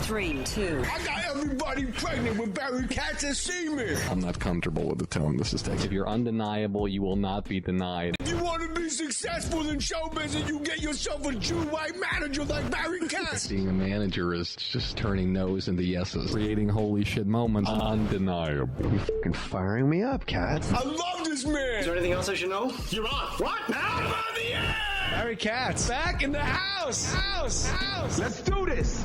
3, 2. I got everybody pregnant with Barry Katz and semen. I'm not comfortable with the tone this is taking. If you're undeniable, you will not be denied. If you want to be successful in show business, you get yourself a Jew white manager like Barry Katz. Being a manager is just turning no's into yeses. Creating holy shit moments. Undeniable. You're fucking firing me up, Katz. I love this man. Is there anything else I should know? You're on. What? Now I'm on the air. Barry Katz, back in the house. Let's do this.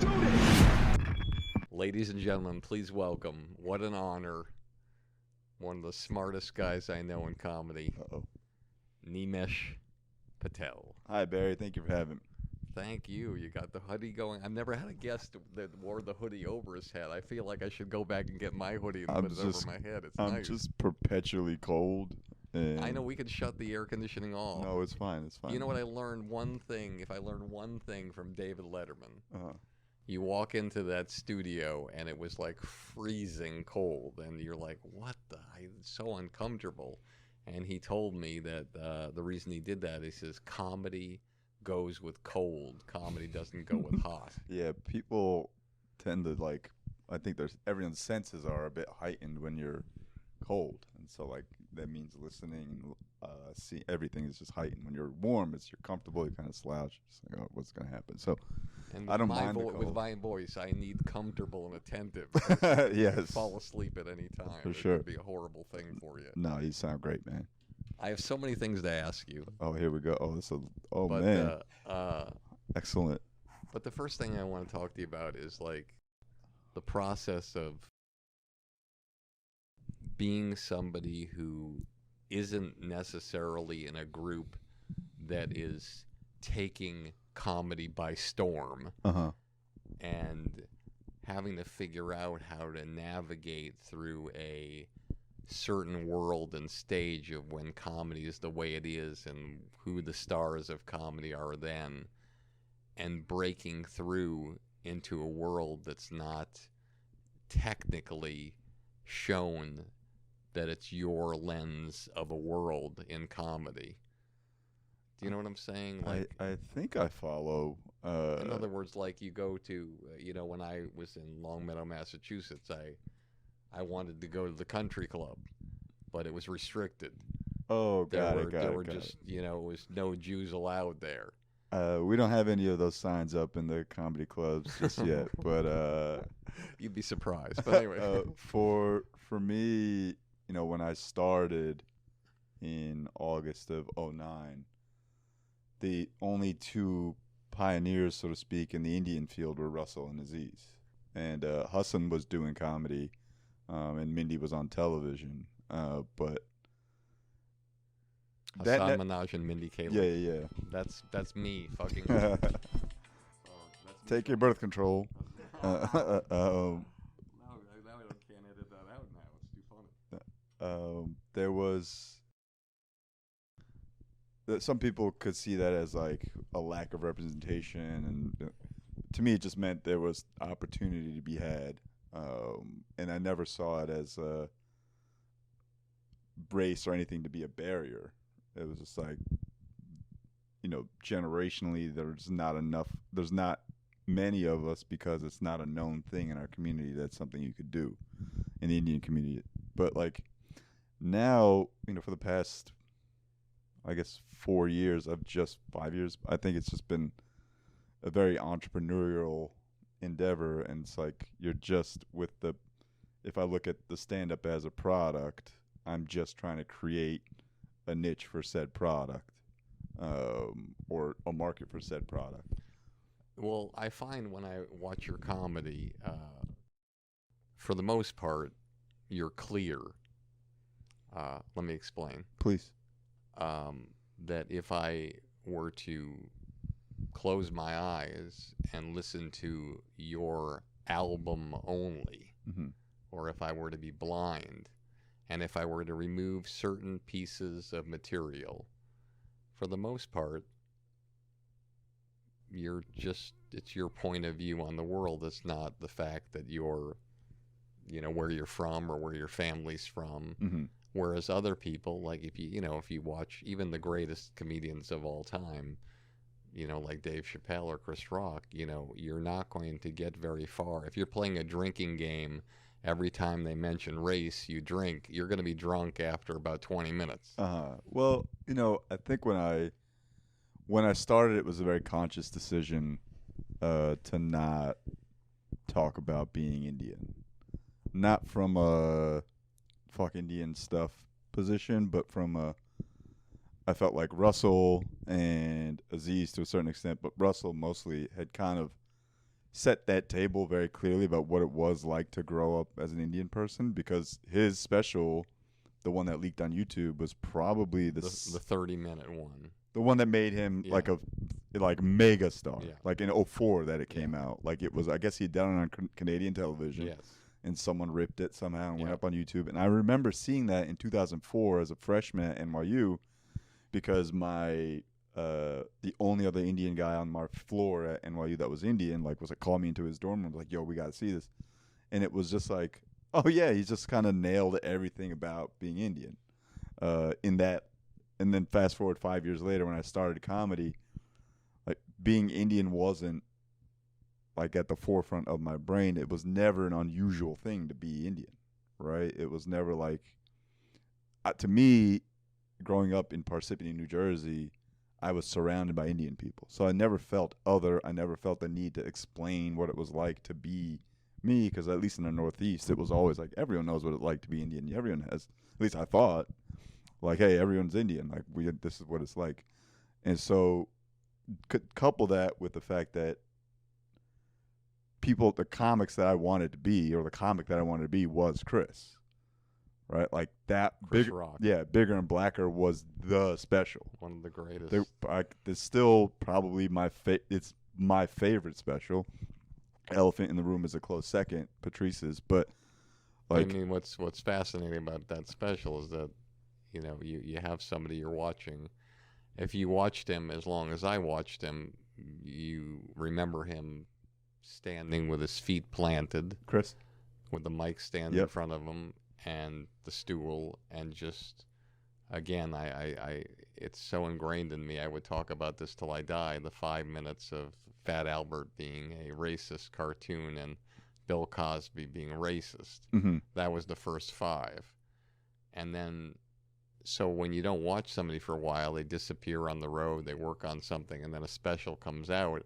Ladies and gentlemen, please welcome, what an honor, one of the smartest guys I know in comedy, Nimesh Patel. Hi, Barry. Thank you for having me. Thank you. You got the hoodie going. I've never had a guest that wore the hoodie over his head. I feel like I should go back and get my hoodie and put it over my head. It's I'm nice. just perpetually cold. And I know we could shut the air conditioning off. No, it's fine. It's fine. You know what I learned? One thing, if I learned one thing from David Letterman, you walk into that studio and it was like freezing cold, and you're like, what the? It's so uncomfortable. And he told me that the reason he did that, he says, comedy goes with cold. Comedy doesn't go with hot. Yeah, people tend to I think everyone's senses are a bit heightened when you're cold, and so that means listening, see, everything is just heightened. When you're warm, you're comfortable, you kind of slouch. It's like, oh, what's gonna happen? So, and I don't mind the cold. With my voice, I need comfortable and attentive. Yes, fall asleep at any time. For it sure. could be a horrible thing for you. No, you sound great, man. I have so many things to ask you. Oh, here we go. But, man, excellent. But the first thing I want to talk to you about is the process of being somebody who isn't necessarily in a group that is taking comedy by storm, and having to figure out how to navigate through a certain world and stage of when comedy is the way it is and who the stars of comedy are then, and breaking through into a world that's not technically shown that it's your lens of a world in comedy. Do you know what I'm saying? I think I follow. In other words, you go to, when I was in Longmeadow, Massachusetts, I wanted to go to the country club, but it was restricted. Oh, There were just, it was no Jews allowed there. We don't have any of those signs up in the comedy clubs just yet, but you'd be surprised. But anyway, for me, when I started in August of '09, the only two pioneers, so to speak, in the Indian field were Russell and Aziz, and Hassan was doing comedy, and Mindy was on television, but. Hassan Minaj and Mindy Kaling. Yeah. That's me fucking. Take your birth control. No, I can't edit that out now. It's too funny. There was some people could see that as a lack of representation, and to me, it just meant there was opportunity to be had, and I never saw it as a race or anything to be a barrier. It was just generationally, there's not many of us because it's not a known thing in our community. That's something you could do in the Indian community. But now, for the past, I guess 4 years, 5 years, I think it's just been a very entrepreneurial endeavor. And it's you're just if I look at the stand-up as a product, I'm just trying to create a niche for said product, or a market for said product. Well, I find when I watch your comedy, for the most part, you're clear. Let me explain. Please. That if I were to close my eyes and listen to your album only, or if I were to be blind, and if I were to remove certain pieces of material, for the most part, it's your point of view on the world. It's not the fact that you're, where you're from or where your family's from. Whereas other people, if you watch even the greatest comedians of all time, like Dave Chappelle or Chris Rock, you're not going to get very far. If you're playing a drinking game, every time they mention race, you drink, you're going to be drunk after about 20 minutes. Well, I think when I started, it was a very conscious decision to not talk about being Indian. Not from a fuck Indian stuff position, but from I felt like Russell and Aziz to a certain extent, but Russell mostly had kind of set that table very clearly about what it was like to grow up as an Indian person, because his special, the one that leaked on YouTube, was probably the 30-minute one. The one that made him like a mega star. Yeah. Like in 2004 that it came out. Like it was, I guess he'd done it on Canadian television. Yes. And someone ripped it somehow and went up on YouTube. And I remember seeing that in 2004 as a freshman at NYU, because the only other Indian guy on my floor at NYU that was Indian was called me into his dorm room, like, yo, we got to see this. And it was just like, oh yeah, he's just kind of nailed everything about being Indian in that. And then fast forward 5 years later, when I started comedy, like, being Indian wasn't like at the forefront of my brain. It was never an unusual thing to be Indian, right? It was never like, to me, growing up in Parsippany, New Jersey, I was surrounded by Indian people. So I never felt other. I never felt the need to explain what it was like to be me, because at least in the Northeast, it was always like, everyone knows what it's like to be Indian. Everyone has, at least I thought, like, hey, everyone's Indian. Like, this is what it's like. And so couple that with the fact that the comics that I wanted to be, or the comic that I wanted to be, was Chris. Right? Like that. Chris Rock. Yeah, Bigger and Blacker was the special. One of the greatest. It's still probably it's my favorite special. Elephant in the Room is a close second, Patrice's. But I mean, what's fascinating about that special is that, you have somebody you're watching. If you watched him as long as I watched him, you remember him standing with his feet planted, Chris, with the mic stand in front of him and the stool, and just, again, I it's so ingrained in me. I would talk about this till I die. The 5 minutes of Fat Albert being a racist cartoon and Bill Cosby being racist. Mm-hmm. That was the first 5, and then. So when you don't watch somebody for a while, they disappear on the road, they work on something, and then a special comes out,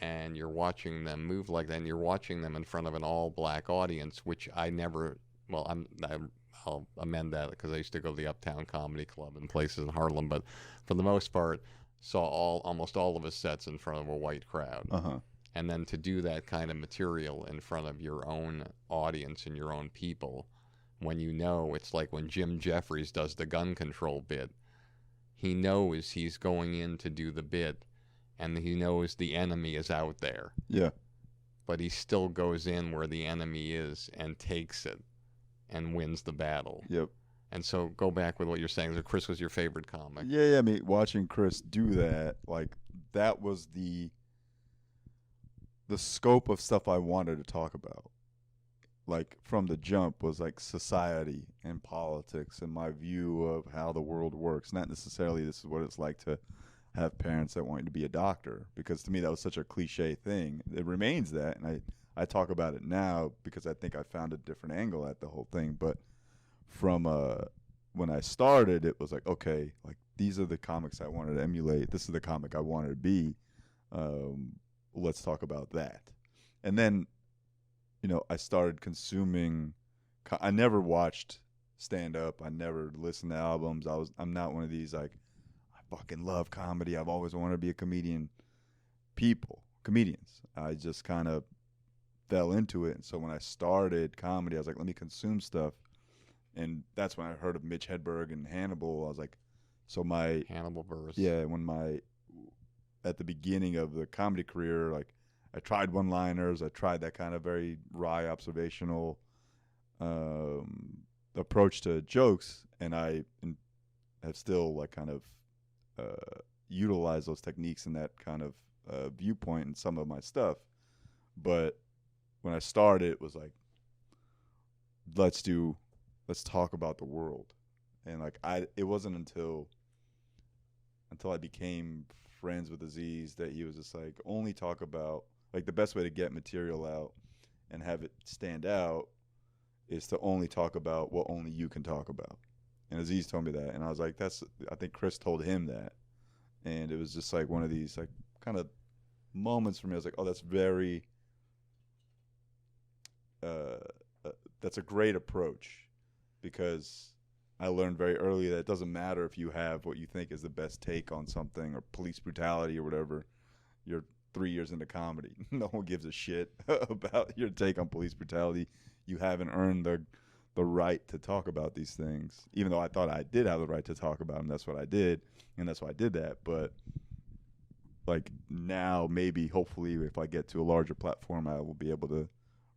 and you're watching them move like that, and you're watching them in front of an all-black audience, which I never, I'll amend that, because I used to go to the Uptown Comedy Club and places in Harlem, but for the most part, saw almost all of his sets in front of a white crowd. Uh-huh. And then to do that kind of material in front of your own audience and your own people, when it's like when Jim Jeffries does the gun control bit. He knows he's going in to do the bit, and he knows the enemy is out there. Yeah. But he still goes in where the enemy is and takes it and wins the battle. Yep. And so go back with what you're saying. So Chris was your favorite comic. Yeah, I mean, watching Chris do that, like, that was the scope of stuff I wanted to talk about. Like, from the jump, was like society and politics and my view of how the world works. Not necessarily this is what it's like to have parents that want you to be a doctor, because to me that was such a cliche thing. It remains that, and I talk about it now because I think I found a different angle at the whole thing. But from when I started, it was like, okay, like, these are the comics I wanted to emulate. This is the comic I wanted to be. Let's talk about that. And then, I started consuming. I never watched stand-up. I never listened to albums. I'm not one of these, like, I fucking love comedy, I've always wanted to be a comedians. I just kind of fell into it. And so when I started comedy, I was like, let me consume stuff. And that's when I heard of Mitch Hedberg and Hannibal. I was like, so my Hannibal verse. Yeah, at the beginning of the comedy career, like, I tried one-liners. I tried that kind of very wry observational approach to jokes, and I have still, like, kind of utilized those techniques and that kind of viewpoint in some of my stuff. But when I started, it was like, let's talk about the world. And, like, it wasn't until I became friends with Aziz that he was just like, only talk about, like, the best way to get material out and have it stand out is to only talk about what only you can talk about. And Aziz told me that, and I was like, I think Chris told him that. And it was just like one of these like kind of moments for me. I was like, oh, that's very, that's a great approach, because I learned very early that it doesn't matter if you have what you think is the best take on something, or police brutality or whatever. You're 3 years into comedy. No one gives a shit about your take on police brutality. You haven't earned the right to talk about these things, even though I thought I did have the right to talk about them. That's what I did, and that's why I did that. But like now, maybe, hopefully, if I get to a larger platform, I will be able to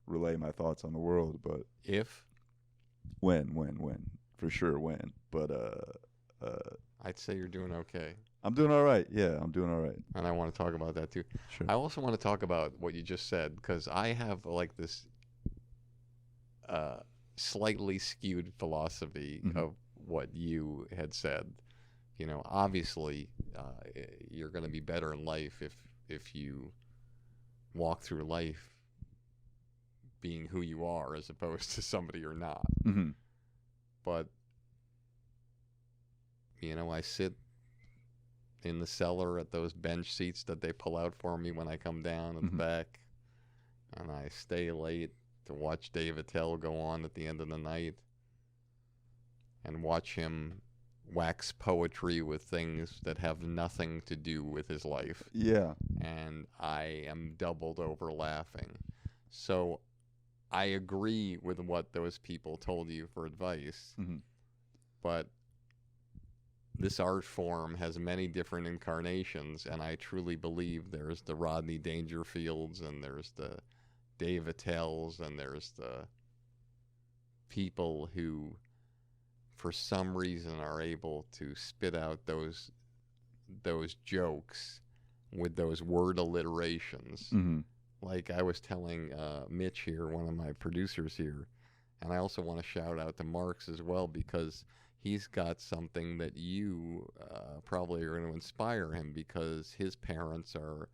relay my thoughts on the world. But when, for sure, when. But I'd say you're doing okay. I'm doing all right. Yeah, I'm doing all right. And I want to talk about that too. Sure. I also want to talk about what you just said, because I have like this slightly skewed philosophy of what you had said. You know, obviously, you're going to be better in life if you walk through life being who you are as opposed to somebody you're not. Mm-hmm. But, you know, I sit in the cellar at those bench seats that they pull out for me when I come down at the back, and I stay late to watch Dave Patel go on at the end of the night and watch him wax poetry with things that have nothing to do with his life. Yeah. And I am doubled over laughing. So I agree with what those people told you for advice, but this art form has many different incarnations, and I truly believe there's the Rodney Dangerfields, and there's the Dave Attell's, and there's the people who, for some reason, are able to spit out those jokes with those word alliterations. Like I was telling Mitch here, one of my producers here, and I also want to shout out to Marks as well, because he's got something that you probably are going to inspire him, because his parents are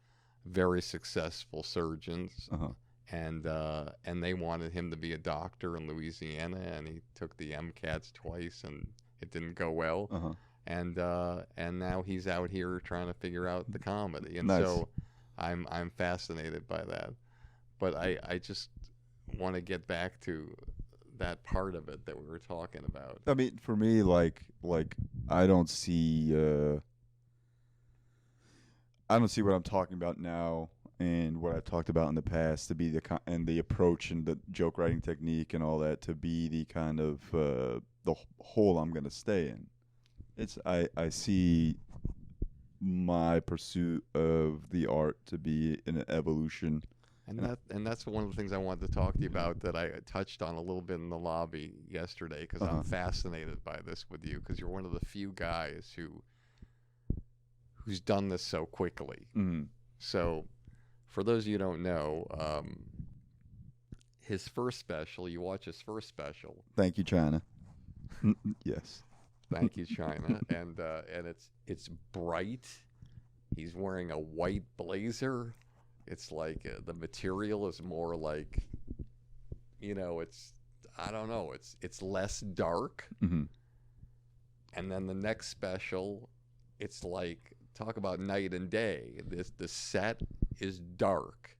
very successful surgeons, and they wanted him to be a doctor in Louisiana, and he took the MCATs twice, and it didn't go well, and now he's out here trying to figure out the comedy, and so I'm fascinated by that, but I just want to get back to that part of it that we were talking about. I mean, for me, like I don't see what I'm talking about now and what I talked about in the past to be the approach and the joke writing technique and all that to be the kind of the hole I'm going to stay in. I see my pursuit of the art to be an evolution. And that's one of the things I wanted to talk to you about that I touched on a little bit in the lobby yesterday, because I'm fascinated by this with you, because you're one of the few guys who's done this so quickly. So for those of you who don't know, his first special, you watch his first special. Thank you, China. Yes. Thank you, China. And it's bright. He's wearing a white blazer. It's like the material is more like, you know, I don't know, it's less dark. And then the next special, it's like, talk about night and day. The set is dark.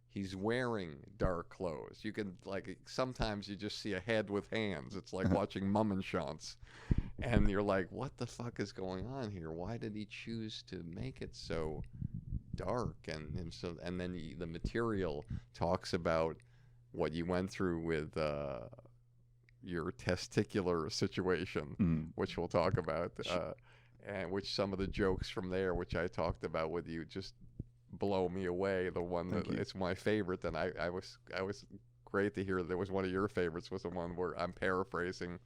He's wearing dark clothes. You can, like, sometimes you just see a head with hands. It's like watching Mummenschanz. And you're like, what the fuck is going on here? Why did he choose to make it so dark? And then the material talks about what you went through with your testicular situation, which we'll talk about, and which some of the jokes from there, which I talked about with you, just blow me away. The one that it's my favorite, and I was great to hear that was one of your favorites, was the one where I'm paraphrasing,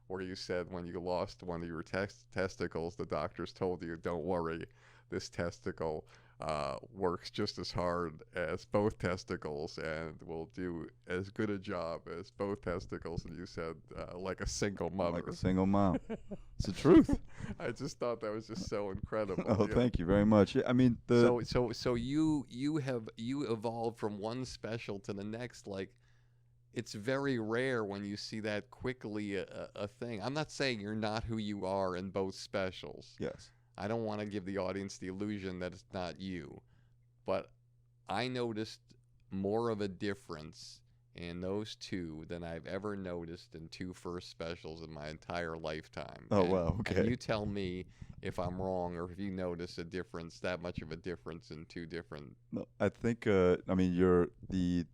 where you said when you lost one of your testicles, the doctors told you, don't worry, this testicle works just as hard as both testicles and will do as good a job as both testicles. And you said like a single mother. Like a single mom. It's the truth. I just thought that was just so incredible. Oh, thank you very much. Yeah, I mean, so you evolved from one special to the next. Like, it's very rare when you see that quickly a thing. I'm not saying you're not who you are in both specials. yes. I don't want to give the audience the illusion that it's not you, but I noticed more of a difference in those two than I've ever noticed in two first specials in my entire lifetime. Oh, wow, okay. And you tell me if I'm wrong or if you notice a difference, that much of a difference in two different. No, I think, I mean, the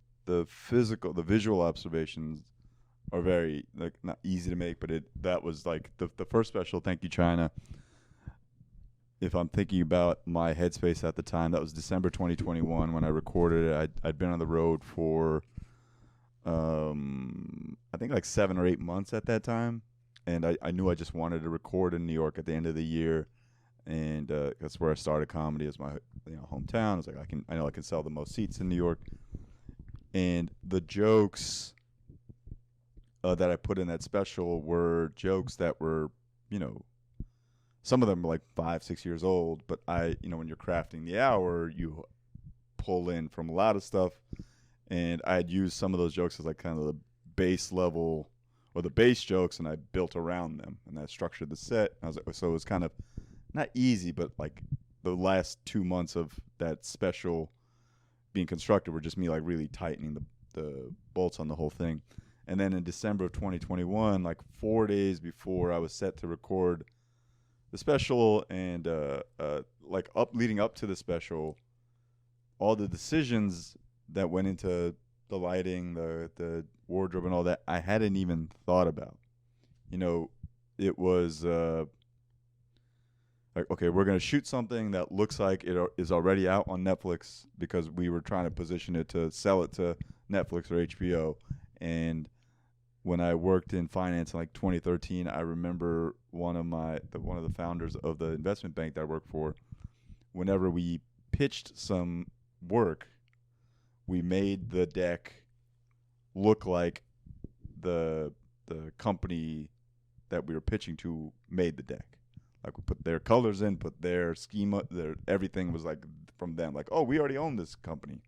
visual observations are very, like, not easy to make, but that was like the first special, Thank You, China. If I'm thinking about my headspace at the time, that was December 2021 when I recorded it. I'd been on the road for, I think like 7 or 8 months at that time. And I knew I just wanted to record in New York at the end of the year. And that's where I started comedy, as my hometown. I was like, I know I can sell the most seats in New York. And the jokes that I put in that special were jokes that were, some of them were like 5, 6 years old, but when you're crafting the hour, you pull in from a lot of stuff. And I had used some of those jokes as like kind of the base level or the base jokes, and I built around them, and I structured the set. I was like, so it was kind of not easy, but like the last 2 months of that special being constructed were just me like really tightening the bolts on the whole thing. And then in December of 2021, like 4 days before I was set to record the special, and leading up to the special, all the decisions that went into the lighting, the wardrobe, and all that, I hadn't even thought about. It was like, okay, we're going to shoot something that looks like it is already out on Netflix, because we were trying to position it to sell it to Netflix or HBO. And when I worked in finance in like 2013, I remember one of the founders of the investment bank that I worked for, whenever we pitched some work, we made the deck look like the company that we were pitching to made the deck. Like, we put their colors in, put their schema, everything was like from them. Like, oh, we already own this company.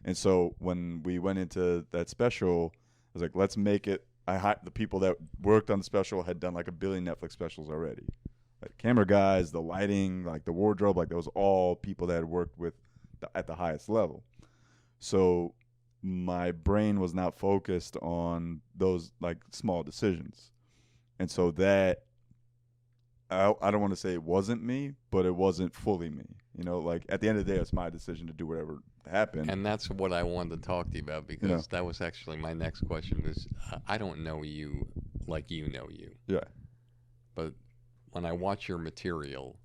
And so when we went into that special, I was like, let's make it. The people that worked on the special had done like 1 billion Netflix specials already. Like camera guys, the lighting, like the wardrobe, like that was all people that had worked with at the highest level. So my brain was not focused on those like small decisions. And so that, I don't want to say it wasn't me, but it wasn't fully me. Like at the end of the day, it's my decision to do whatever happened. And that's what I wanted to talk to you about, because that was actually my next question. Is I don't know you like you know you. Yeah. But when I watch your material,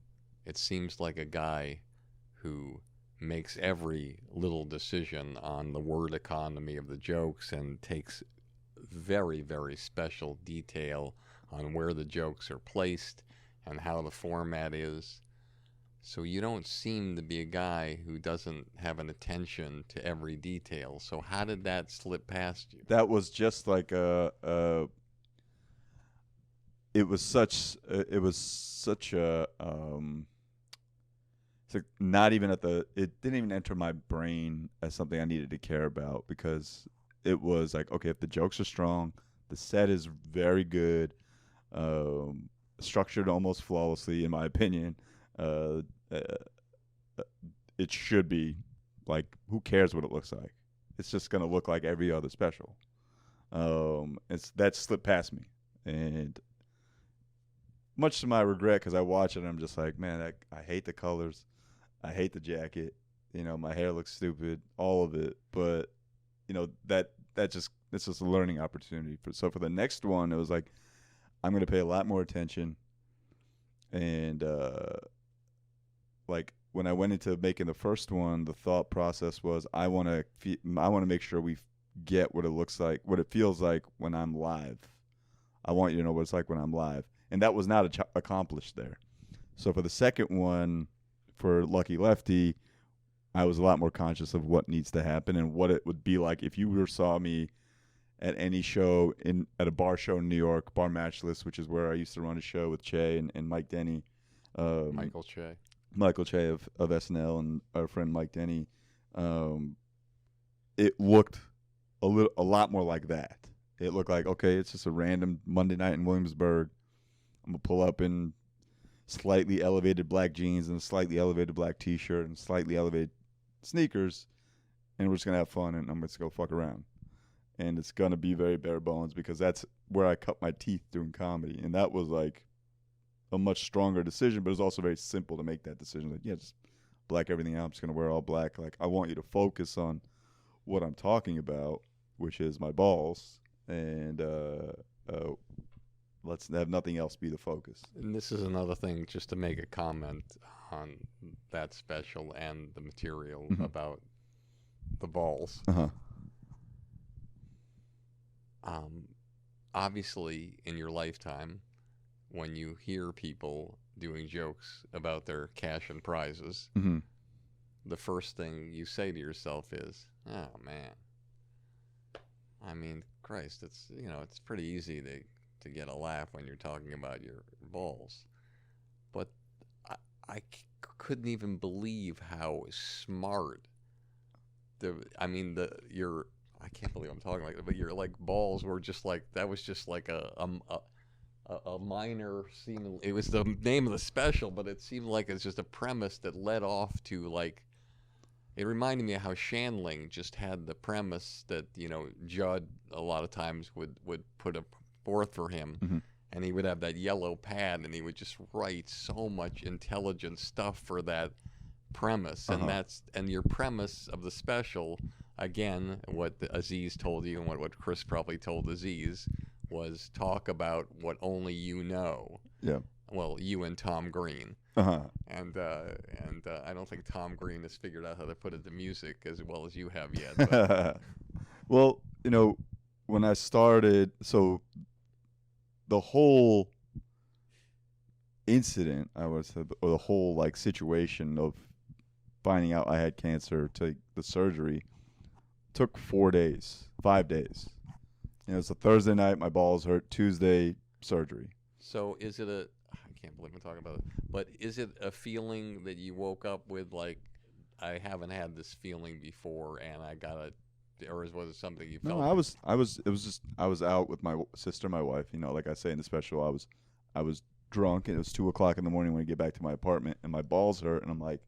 it seems like a guy who makes every little decision on the word economy of the jokes and takes very, very special detail on where the jokes are placed and how the format is. So you don't seem to be a guy who doesn't have an attention to every detail. So how did that slip past you? That was just like it was such a it's like not even it didn't even enter my brain as something I needed to care about, because it was like, okay, if the jokes are strong, the set is very good, structured almost flawlessly in my opinion, it should be like, who cares what it looks like? It's just going to look like every other special. That slipped past me, and much to my regret, because I watch it and I'm just like, man, I hate the colors, I hate the jacket, my hair looks stupid, all of it. But it's just a learning opportunity. So for the next one, it was like, I'm going to pay a lot more attention. And like when I went into making the first one, the thought process was, I want to make sure we get what it looks like, what it feels like when I'm live. I want you to know what it's like when I'm live. And that was not accomplished there. So for the second one, for Lucky Lefty, I was a lot more conscious of what needs to happen and what it would be like if you saw me at any show at a bar show in New York, Bar Matchless, which is where I used to run a show with Che and Mike Denny. Michael Che. Michael Che of SNL and our friend Mike Denny. It looked a lot more like that. It looked like, okay, it's just a random Monday night in Williamsburg. I'm going to pull up in slightly elevated black jeans and a slightly elevated black T-shirt and slightly elevated sneakers, and we're just going to have fun, and I'm just going to go fuck around. And it's going to be very bare bones because that's where I cut my teeth doing comedy. And that was like a much stronger decision, but it was also very simple to make that decision. Like, yeah, just black everything out. I'm just going to wear all black. Like, I want you to focus on what I'm talking about, which is my balls, and let's have nothing else be the focus. And this is another thing, just to make a comment on that special and the material about the balls. Uh-huh. Obviously, in your lifetime, when you hear people doing jokes about their cash and prizes, the first thing you say to yourself is, "Oh man." I mean, Christ, it's it's pretty easy to get a laugh when you're talking about your balls, but I couldn't even believe how smart I can't believe I'm talking like that, but your like balls were just like, that was just like a minor seeming. It was the name of the special, but it seemed like it's just a premise that led off to like. It reminded me of how Shandling just had the premise that Judd a lot of times would put forth for him, and he would have that yellow pad, and he would just write so much intelligent stuff for that premise, and your premise of the special. Again, what Aziz told you and what Chris probably told Aziz was talk about what only you know. Yeah. Well, you and Tom Green. Uh-huh. And I don't think Tom Green has figured out how to put it to music as well as you have yet. But. Well, when I started, so the whole incident, I would say, or the whole like situation of finding out I had cancer to the surgery took 5 days. It's a Thursday night, my balls hurt. Tuesday, surgery. So is it I can't believe I'm talking about it, but is it a feeling that you woke up with, like, I haven't had this feeling before and I gotta, or was it something you felt? No, I was out with my sister, my wife, like I say in the special, I was drunk and it was 2:00 in the morning when I get back to my apartment and my balls hurt and I'm like,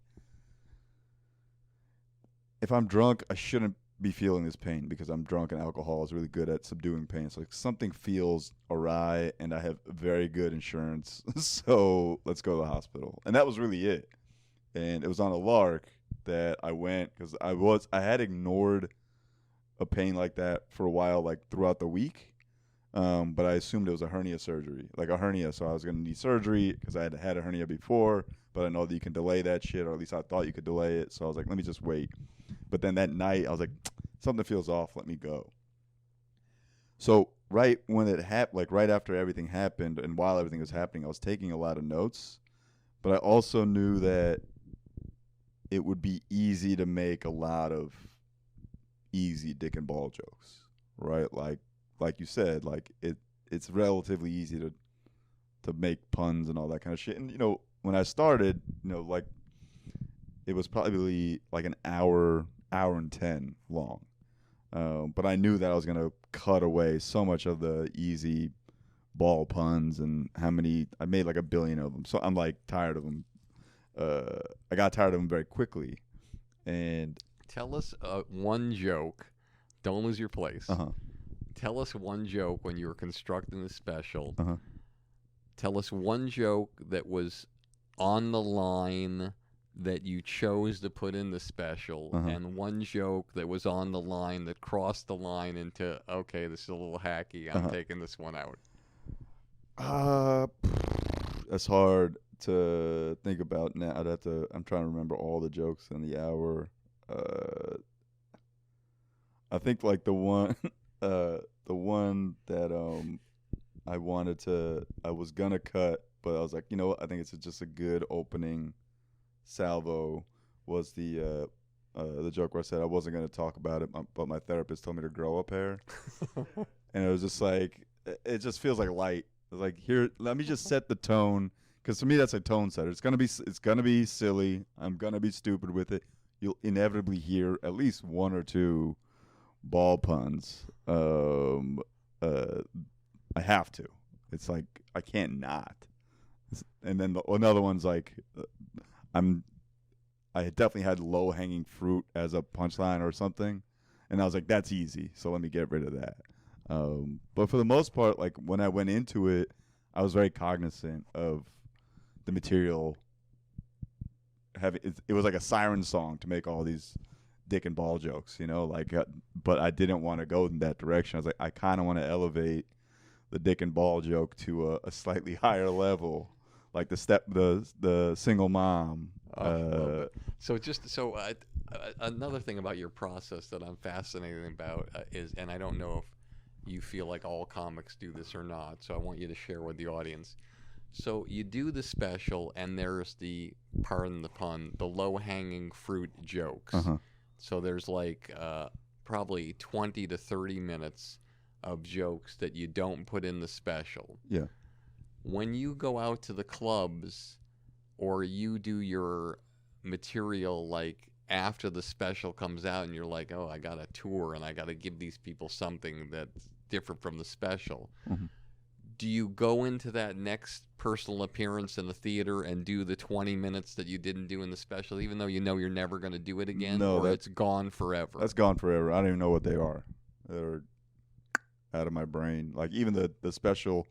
if I'm drunk, I shouldn't be feeling this pain because I'm drunk and alcohol is really good at subduing pain. So like something feels awry and I have very good insurance. So let's go to the hospital. And that was really it. And it was on a lark that I went because I had ignored a pain like that for a while, like throughout the week. But I assumed it was a hernia surgery, like a hernia. So I was going to need surgery because I had a hernia before, but I know that you can delay that shit, or at least I thought you could delay it. So I was like, let me just wait. But then that night, I was like, something feels off. Let me go. So right when it happened, like right after everything happened and while everything was happening, I was taking a lot of notes. But I also knew that it would be easy to make a lot of easy dick and ball jokes, right? Like you said, like it's relatively easy to make puns and all that kind of shit. And when I started, like it was probably like an hour and 10 long. But I knew that I was going to cut away so much of the easy ball puns and I made like 1 billion of them. So I'm like tired of them. I got tired of them very quickly. And tell us one joke. Don't lose your place. Tell us one joke when you were constructing the special. Tell us one joke that was on the line that you chose to put in the special, and one joke that was on the line that crossed the line into, okay, this is a little hacky, I'm taking this one out. That's hard to think about now. I'm trying to remember all the jokes in the hour. I think like the one that I was gonna cut, but I was like, I think it's just a good opening salvo, was the the joke where I said I wasn't going to talk about it, but my therapist told me to grow up hair, and it was just like it just feels like light. Like here, let me just set the tone, because to me that's a tone setter. It's gonna be silly. I'm gonna be stupid with it. You'll inevitably hear at least one or two ball puns. I have to. It's like I can't not. And then another one's like, I definitely had low hanging fruit as a punchline or something, and I was like, that's easy. So let me get rid of that. But for the most part, like when I went into it, I was very cognizant of the material. It was like a siren song to make all these dick and ball jokes, like, but I didn't want to go in that direction. I was like, I kind of want to elevate the dick and ball joke to a slightly higher level, like the single mom. So another thing about your process that I'm fascinated about is, and I don't know if you feel like all comics do this or not, so I want you to share with the audience. So you do the special, and there's the, pardon the pun, the low-hanging fruit jokes. Uh-huh. So there's like probably 20 to 30 minutes of jokes that you don't put in the special. Yeah. When you go out to the clubs or you do your material like after the special comes out and you're like, oh, I got a tour and I got to give these people something that's different from the special. Mm-hmm. Do you go into that next personal appearance in the theater and do the 20 minutes that you didn't do in the special, even though you know you're never going to do it again? No, or it's gone forever? That's gone forever. I don't even know what they are. They're out of my brain. Like even the special,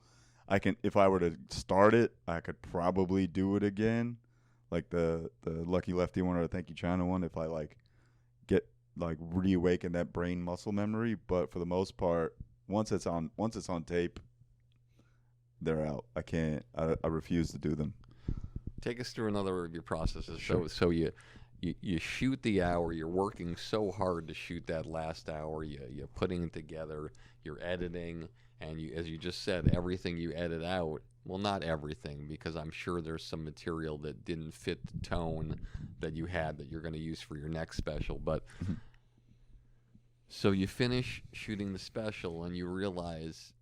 if I were to start it, I could probably do it again. Like the Lucky Lefty one or the Thank You China one, if I reawaken that brain muscle memory. But for the most part, once it's on tape, they're out. I refuse to do them. Take us through another of your processes. Sure. So you shoot the hour. You're working so hard to shoot that last hour. You're putting it together. You're editing, and as you just said, everything you edit out. Well, not everything, because I'm sure there's some material that didn't fit the tone that you had that you're going to use for your next special. But so you finish shooting the special, and you realize,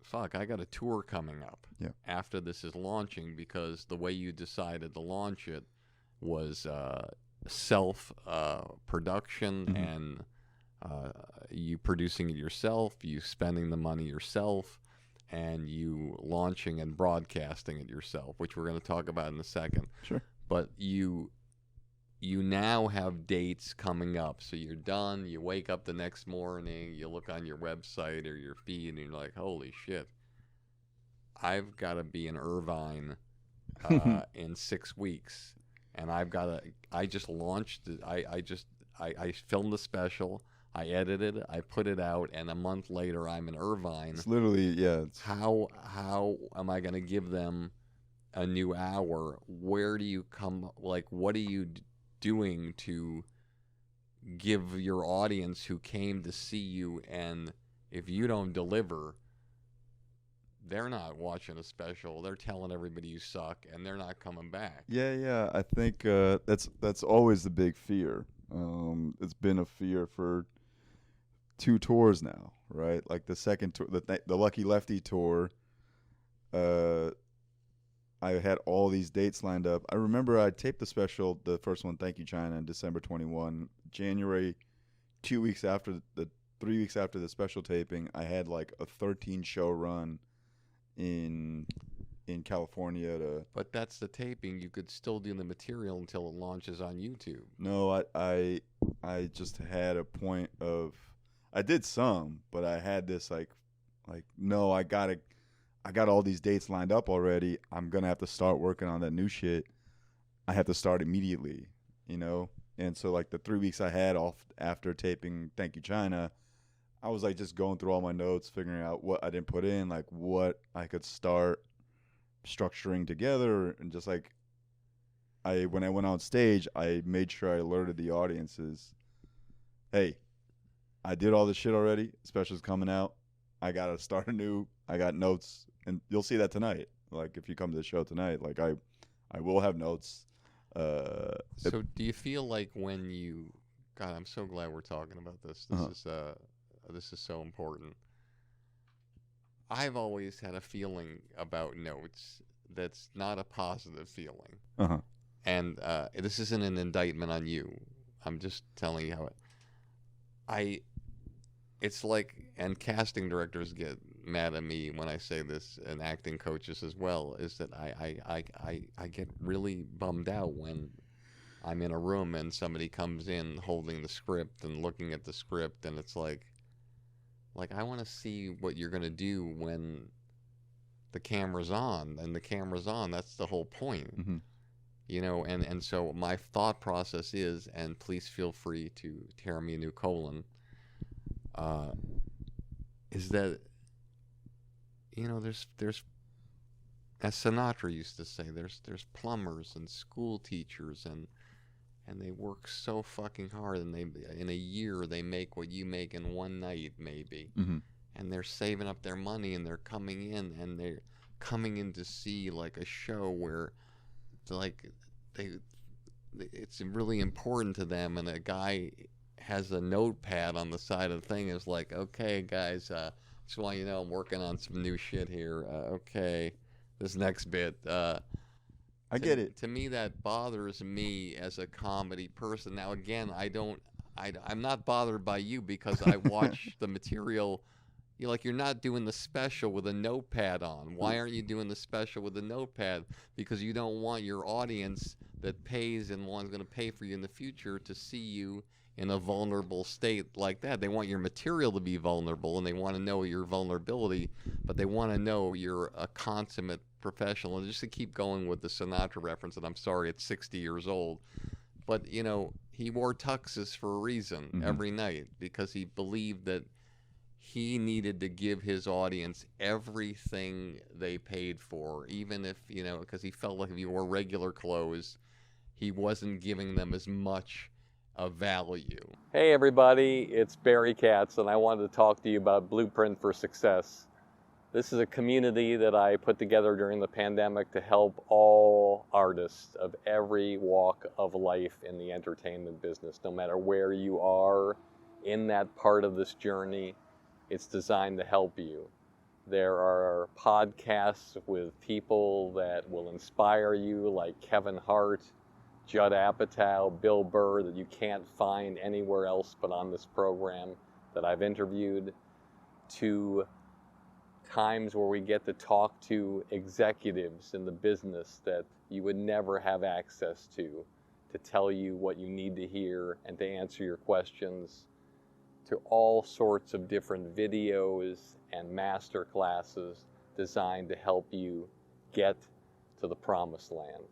fuck, I got a tour coming up after this is launching, because the way you decided to launch it was self production and you producing it yourself, you spending the money yourself, and you launching and broadcasting it yourself, which we're going to talk about in a second. Sure. But you now have dates coming up. So you're done, you wake up the next morning, you look on your website or your feed, and you're like, holy shit, I've got to be in Irvine in 6 weeks. And I just launched it. I filmed the special, I edited it, I put it out, and a month later I'm in Irvine. It's literally, How am I going to give them a new hour? Where do you come, like, what are you doing to give your audience who came to see you, and if you don't deliver, they're not watching a special, they're telling everybody you suck, and they're not coming back. Yeah. I think that's always the big fear. It's been a fear for 2 tours now, right? Like the second tour, the Lucky Lefty tour, I had all these dates lined up. I remember I taped the special, the first one, Thank You China, in December 21. January, 3 weeks after the special taping, I had like a 13-show run in California But that's the taping. You could still do the material until it launches on YouTube. No, I just had a point of, I did some, but I had this like no, I got all these dates lined up already. I'm gonna have to start working on that new shit. I have to start immediately, And so like the 3 weeks I had off after taping Thank You China, I was like just going through all my notes, figuring out what I didn't put in, like what I could start structuring together, and just like when I went on stage, I made sure I alerted the audiences, hey, I did all this shit already. Special's coming out. I gotta start anew. I got notes, and you'll see that tonight. Like if you come to the show tonight, like I will have notes. So do you feel like when you God, I'm so glad we're talking about this. This is so important. I've always had a feeling about notes that's not a positive feeling. And this isn't an indictment on you. I'm just telling you how it's like, and casting directors get mad at me when I say this, and acting coaches as well, is that I get really bummed out when I'm in a room and somebody comes in holding the script and looking at the script, and it's like I want to see what you're going to do when the camera's on, and the camera's on. That's the whole point. Mm-hmm. You know, and so my thought process is, and please feel free to tear me a new colon, is that, you know, there's as Sinatra used to say, there's plumbers and school teachers, and they work so fucking hard, and they, in a year, they make what you make in one night maybe. Mm-hmm. And they're saving up their money, and they're coming in, and they're coming in to see like a show where like it's really important to them, and a guy has a notepad on the side of the thing, is like, okay guys, just want you to know I'm working on some new shit here. Okay, this next bit, I get it. To me, that bothers me as a comedy person. Now again, I'm not bothered by you, because I watch the material. You're not doing the special with a notepad on. Why aren't you doing the special with a notepad? Because you don't want your audience that pays and one's going to pay for you in the future to see you in a vulnerable state like that. They want your material to be vulnerable, and they want to know your vulnerability, but they want to know you're a consummate professional. And just to keep going with the Sinatra reference, and I'm sorry it's 60 years old, but, you know, he wore tuxes for a reason every night, because he believed that he needed to give his audience everything they paid for, even if, you know, because he felt like if he wore regular clothes, he wasn't giving them as much of value. Hey everybody, it's Barry Katz, and I wanted to talk to you about Blueprint for Success. This is a community that I put together during the pandemic to help all artists of every walk of life in the entertainment business, no matter where you are in that part of this journey. It's designed to help you. There are podcasts with people that will inspire you, like Kevin Hart, Judd Apatow, Bill Burr, that you can't find anywhere else but on this program that I've interviewed, to times where we get to talk to executives in the business that you would never have access to tell you what you need to hear and to answer your questions, to all sorts of different videos and master classes designed to help you get to the promised land.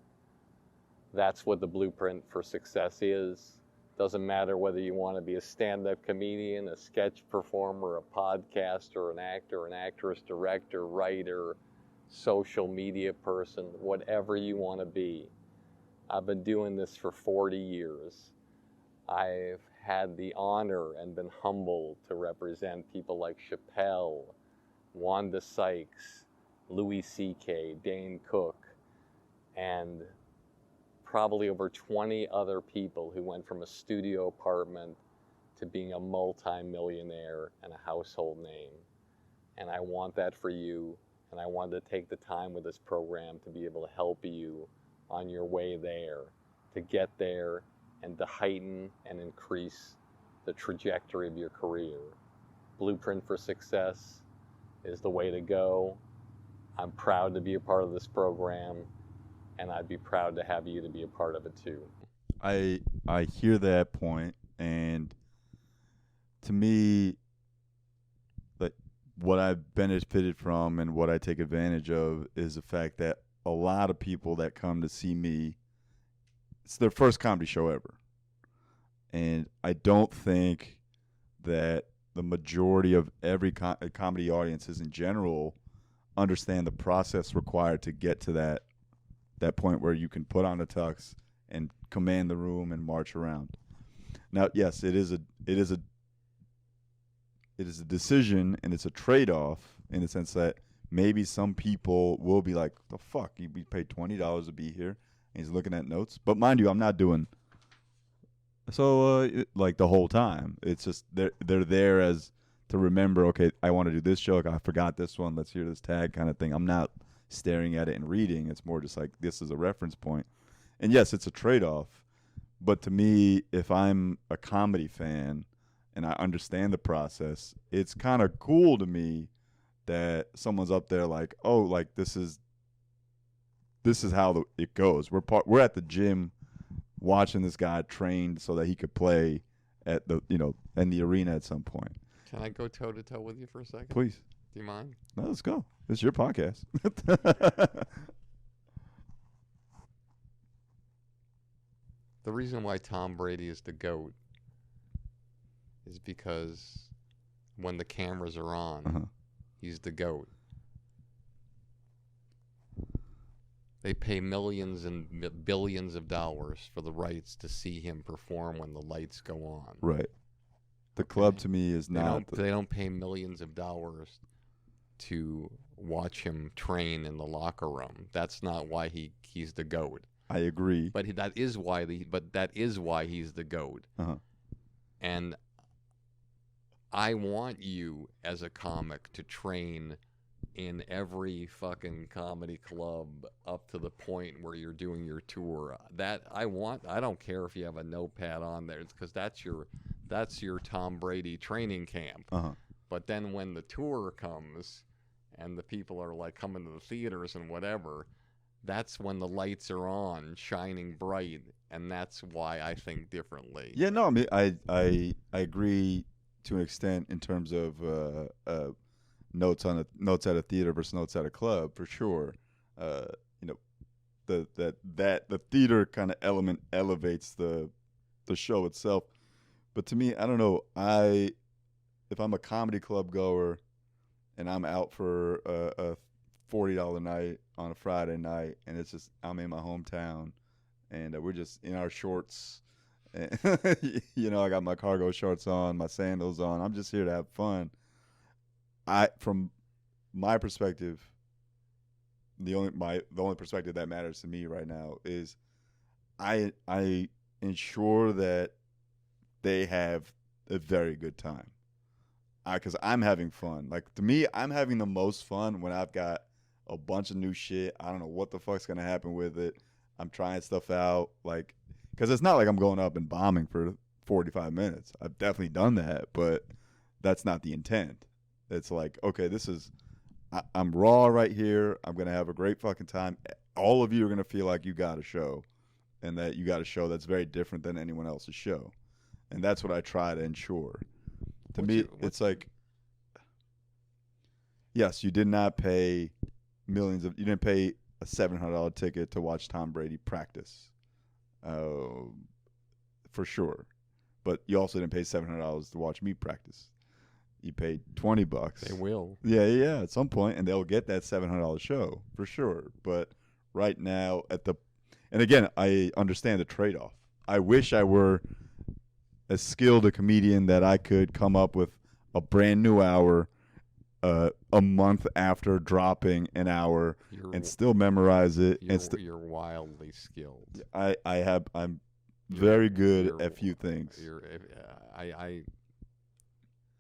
That's what the Blueprint for Success is. Doesn't matter whether you want to be a stand-up comedian, a sketch performer, a podcaster, an actor, an actress, director, writer, social media person, whatever you want to be. I've been doing this for 40 years. I've had the honor and been humbled to represent people like Chappelle, Wanda Sykes, Louis C.K., Dane Cook, and probably over 20 other people who went from a studio apartment to being a multi-millionaire and a household name. And I want that for you, and I wanted to take the time with this program to be able to help you on your way there, to get there and to heighten and increase the trajectory of your career. Blueprint for Success is the way to go. I'm proud to be a part of this program, and I'd be proud to have you to be a part of it too. I hear that point, and to me, like, what I've benefited from and what I take advantage of is the fact that a lot of people that come to see me, it's their first comedy show ever. And I don't think that the majority of every comedy audiences in general understand the process required to get to that point where you can put on a tux and command the room and march around. Now, yes, it is a decision, and it's a trade-off in the sense that maybe some people will be like, the fuck, you paid $20 to be here, and he's looking at notes. But mind you, I'm not doing So like the whole time, it's just they're there as to remember. Okay, I want to do this joke. I forgot this one. Let's hear this tag kind of thing. I'm not staring at it and reading. It's more just like this is a reference point. And yes, it's a trade-off. But to me, if I'm a comedy fan and I understand the process, it's kind of cool to me that someone's up there like, oh, like this is how it goes. We're at the gym watching this guy train so that he could play at in the arena at some point. Can I go toe to toe with you for a second? Please. Do you mind? No, let's go. It's your podcast. The reason why Tom Brady is the GOAT is because when the cameras are on, he's the GOAT. They pay millions and billions of dollars for the rights to see him perform when the lights go on. Right. The club to me is not. They don't pay millions of dollars to watch him train in the locker room. That's not why he's the GOAT. I agree. But that is why he's the GOAT. And I want you as a comic to train in every fucking comedy club up to the point where you're doing your tour. I don't care if you have a notepad on there, because that's your Tom Brady training camp. But then when the tour comes and the people are like coming to the theaters and whatever, that's when the lights are on, shining bright, and that's why I think differently. Yeah, no, I mean, I agree to an extent in terms of notes at a theater versus notes at a club, for sure. The theater kind of element elevates the show itself. But to me, I don't know. If I'm a comedy club goer and I'm out for a $40 night on a Friday night, and it's just I'm in my hometown, and we're just in our shorts. And, I got my cargo shorts on, my sandals on. I'm just here to have fun. From my perspective, the only perspective that matters to me right now is I ensure that they have a very good time. Because I'm having fun. Like, to me, I'm having the most fun when I've got a bunch of new shit. I don't know what the fuck's gonna happen with it. I'm trying stuff out, like, because it's not like I'm going up and bombing for 45 minutes. I've definitely done that, but that's not the intent. It's like, okay, I'm raw right here. I'm going to have a great fucking time. All of you are going to feel like you got a show, and that you got a show that's very different than anyone else's show. And that's what I try to ensure. It's like, yes, you did not pay you didn't pay a $700 ticket to watch Tom Brady practice, for sure. But you also didn't pay $700 to watch me practice. You paid $20. They will. Yeah, at some point, and they'll get that $700 show for sure. But right now, and again, I understand the trade-off. I wish I were as skilled a comedian that I could come up with a brand new hour a month after dropping an hour and still memorize it. You're wildly skilled. I'm very good at few things.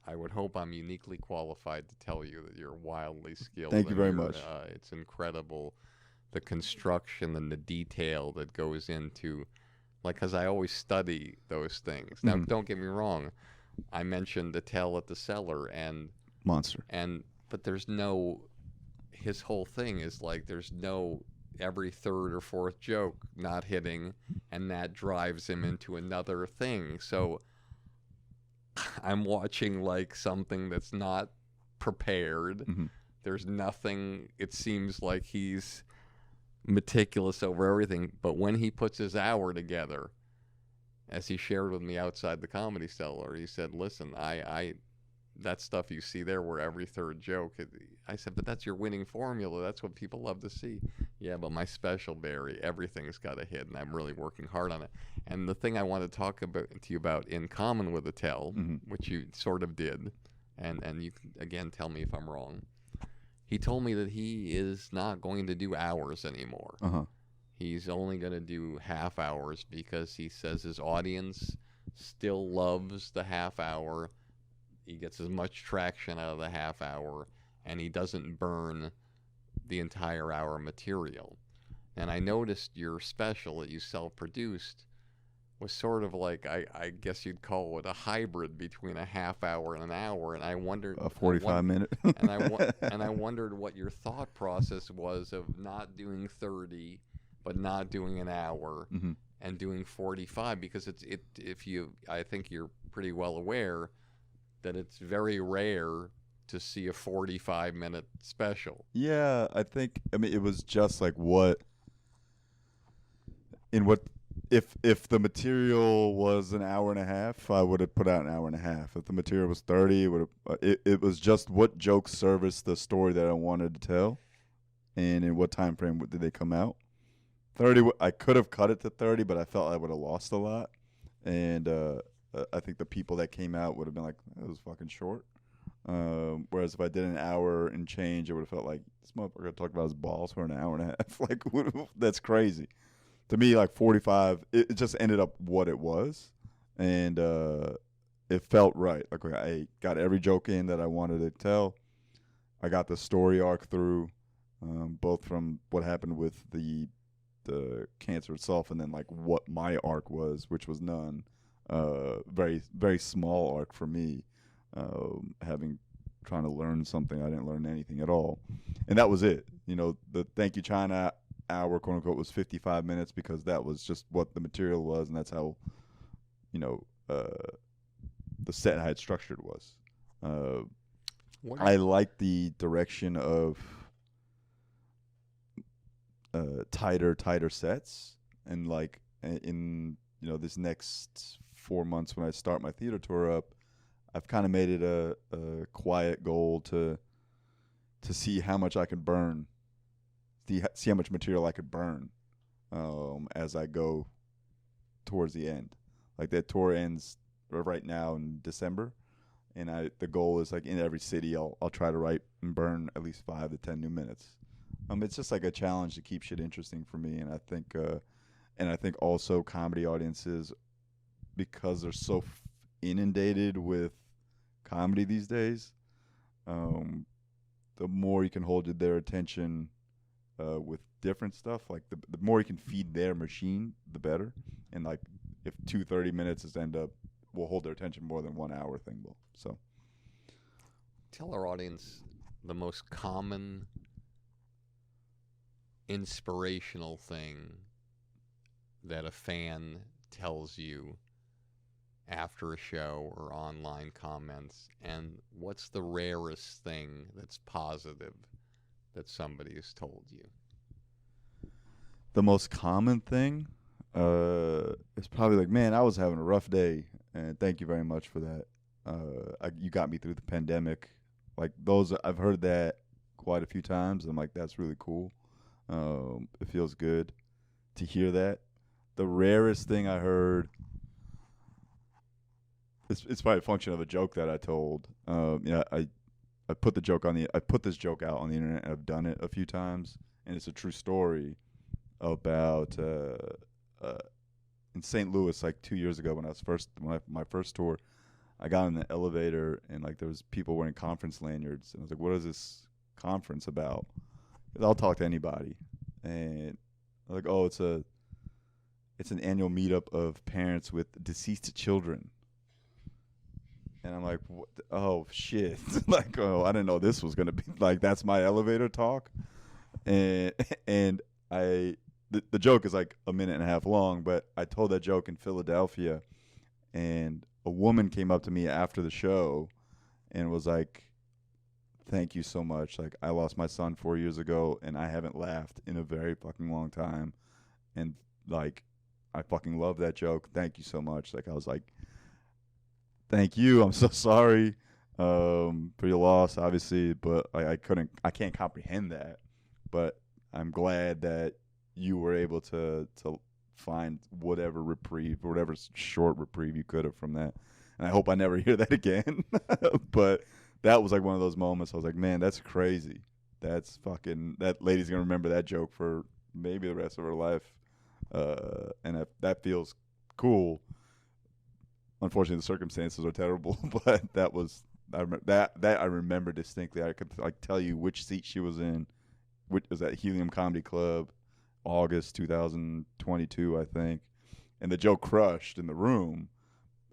I would hope I'm uniquely qualified to tell you that you're wildly skilled. Thank you very much. It's incredible, the construction and the detail that goes into, like, because I always study those things. Now, don't get me wrong. I mentioned Patel at the Cellar and Monster. But his whole thing is like there's no every third or fourth joke not hitting, and that drives him into another thing. So I'm watching like something that's not prepared. There's nothing. It seems like he's meticulous over everything, but when he puts his hour together, as he shared with me outside the Comedy Cellar, he said, listen, I that stuff you see there where every third joke, I said, but that's your winning formula. That's what people love to see. Yeah, but my special, Barry, everything's got a hit, and I'm really working hard on it. And the thing I want to talk to you about in common with Patel, which you sort of did, and you can, again, tell me if I'm wrong. He told me that he is not going to do hours anymore. He's only going to do half hours because he says his audience still loves the half hour. He gets as much traction out of the half hour, and he doesn't burn the entire hour material. And I noticed your special that you self-produced was sort of like, I guess you'd call it a hybrid between a half hour and an hour. And I wondered A 45-minute. and I wondered what your thought process was of not doing 30, but not doing an hour, and doing 45, because I think you're pretty well aware that it's very rare to see a 45-minute special. Yeah, I mean, it was just like if the material was an hour and a half, I would have put out an hour and a half. If the material was 30, it was just what jokes serviced the story that I wanted to tell, and in what time frame did they come out. 30, I could have cut it to 30, but I felt I would have lost a lot, and I think the people that came out would have been like, that was fucking short. Whereas if I did an hour and change, it would have felt like, this motherfucker talked about his balls for an hour and a half. Like, that's crazy. To me, like 45, it just ended up what it was, and it felt right. Like, I got every joke in that I wanted to tell. I got the story arc through, both from what happened with the cancer itself, and then like what my arc was, which was none. Very, very small arc for me. Trying to learn something, I didn't learn anything at all, and that was it. You know, the Thank You China hour, quote unquote, was 55 minutes because that was just what the material was, and that's how, you know, the set I had structured was. I like the direction of tighter sets, and like in, you know, this next 4 months when I start my theater tour up, I've kind of made it a quiet goal to see how much I can burn, see how much material I could burn as I go towards the end. Like, that tour ends right now in December, and the goal is, like, in every city I'll try to write and burn at least 5 to 10 new minutes. It's just like a challenge to keep shit interesting for me, and I think also comedy audiences, because they're so inundated with comedy these days, the more you can hold their attention with different stuff, like the more you can feed their machine, the better. And like, if 30 minutes will hold their attention more than 1 hour thing will. So tell our audience the most common inspirational thing that a fan tells you after a show or online comments, and what's the rarest thing that's positive that somebody has told you? The most common thing is probably like, man, I was having a rough day, and thank you very much for that. You got me through the pandemic. Like, those, I've heard that quite a few times. I'm like, that's really cool. It feels good to hear that. The rarest thing I heard, it's probably a function of a joke that I told. I put this joke out on the internet, and I've done it a few times, and it's a true story about in St. Louis, like 2 years ago, my first tour, I got in the elevator, and like there was people wearing conference lanyards, and I was like, what is this conference about? 'Cause I'll talk to anybody. And I'm like, oh, it's an annual meetup of parents with deceased children. And I'm like, what? Oh shit! Like, oh, I didn't know this was gonna be like, that's my elevator talk. And the joke is like a minute and a half long, but I told that joke in Philadelphia, and a woman came up to me after the show and was like, thank you so much. Like, I lost my son 4 years ago, and I haven't laughed in a very fucking long time. And like, I fucking love that joke. Thank you so much. Like, I was like, thank you. I'm so sorry for your loss, obviously, but I can't comprehend that. But I'm glad that you were able to find whatever reprieve, or whatever short reprieve you could have from that. And I hope I never hear that again. But that was like one of those moments I was like, man, that's crazy. That lady's going to remember that joke for maybe the rest of her life. And that feels cool. unfortunately the circumstances are terrible, but that was that I remember distinctly. I could like tell you which seat she was in, which was at Helium Comedy Club, August 2022, I think, and the joke crushed in the room,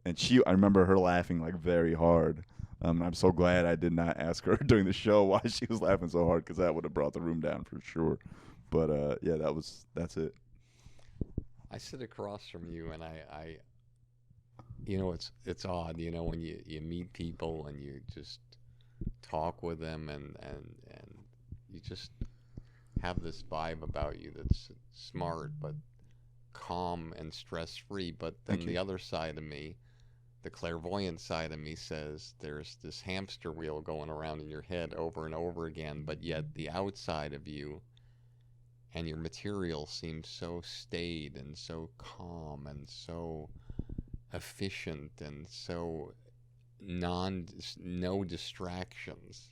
and I remember her laughing like very hard. I'm so glad I did not ask her during the show why she was laughing so hard, because that would have brought the room down for sure. But yeah, that's it. I sit across from you, and I it's odd, when you meet people and you just talk with them, and you just have this vibe about you that's smart but calm and stress-free. But then the other side of me, the clairvoyant side of me, says there's this hamster wheel going around in your head over and over again, but yet the outside of you and your material seems so staid and so calm and so efficient and so no distractions.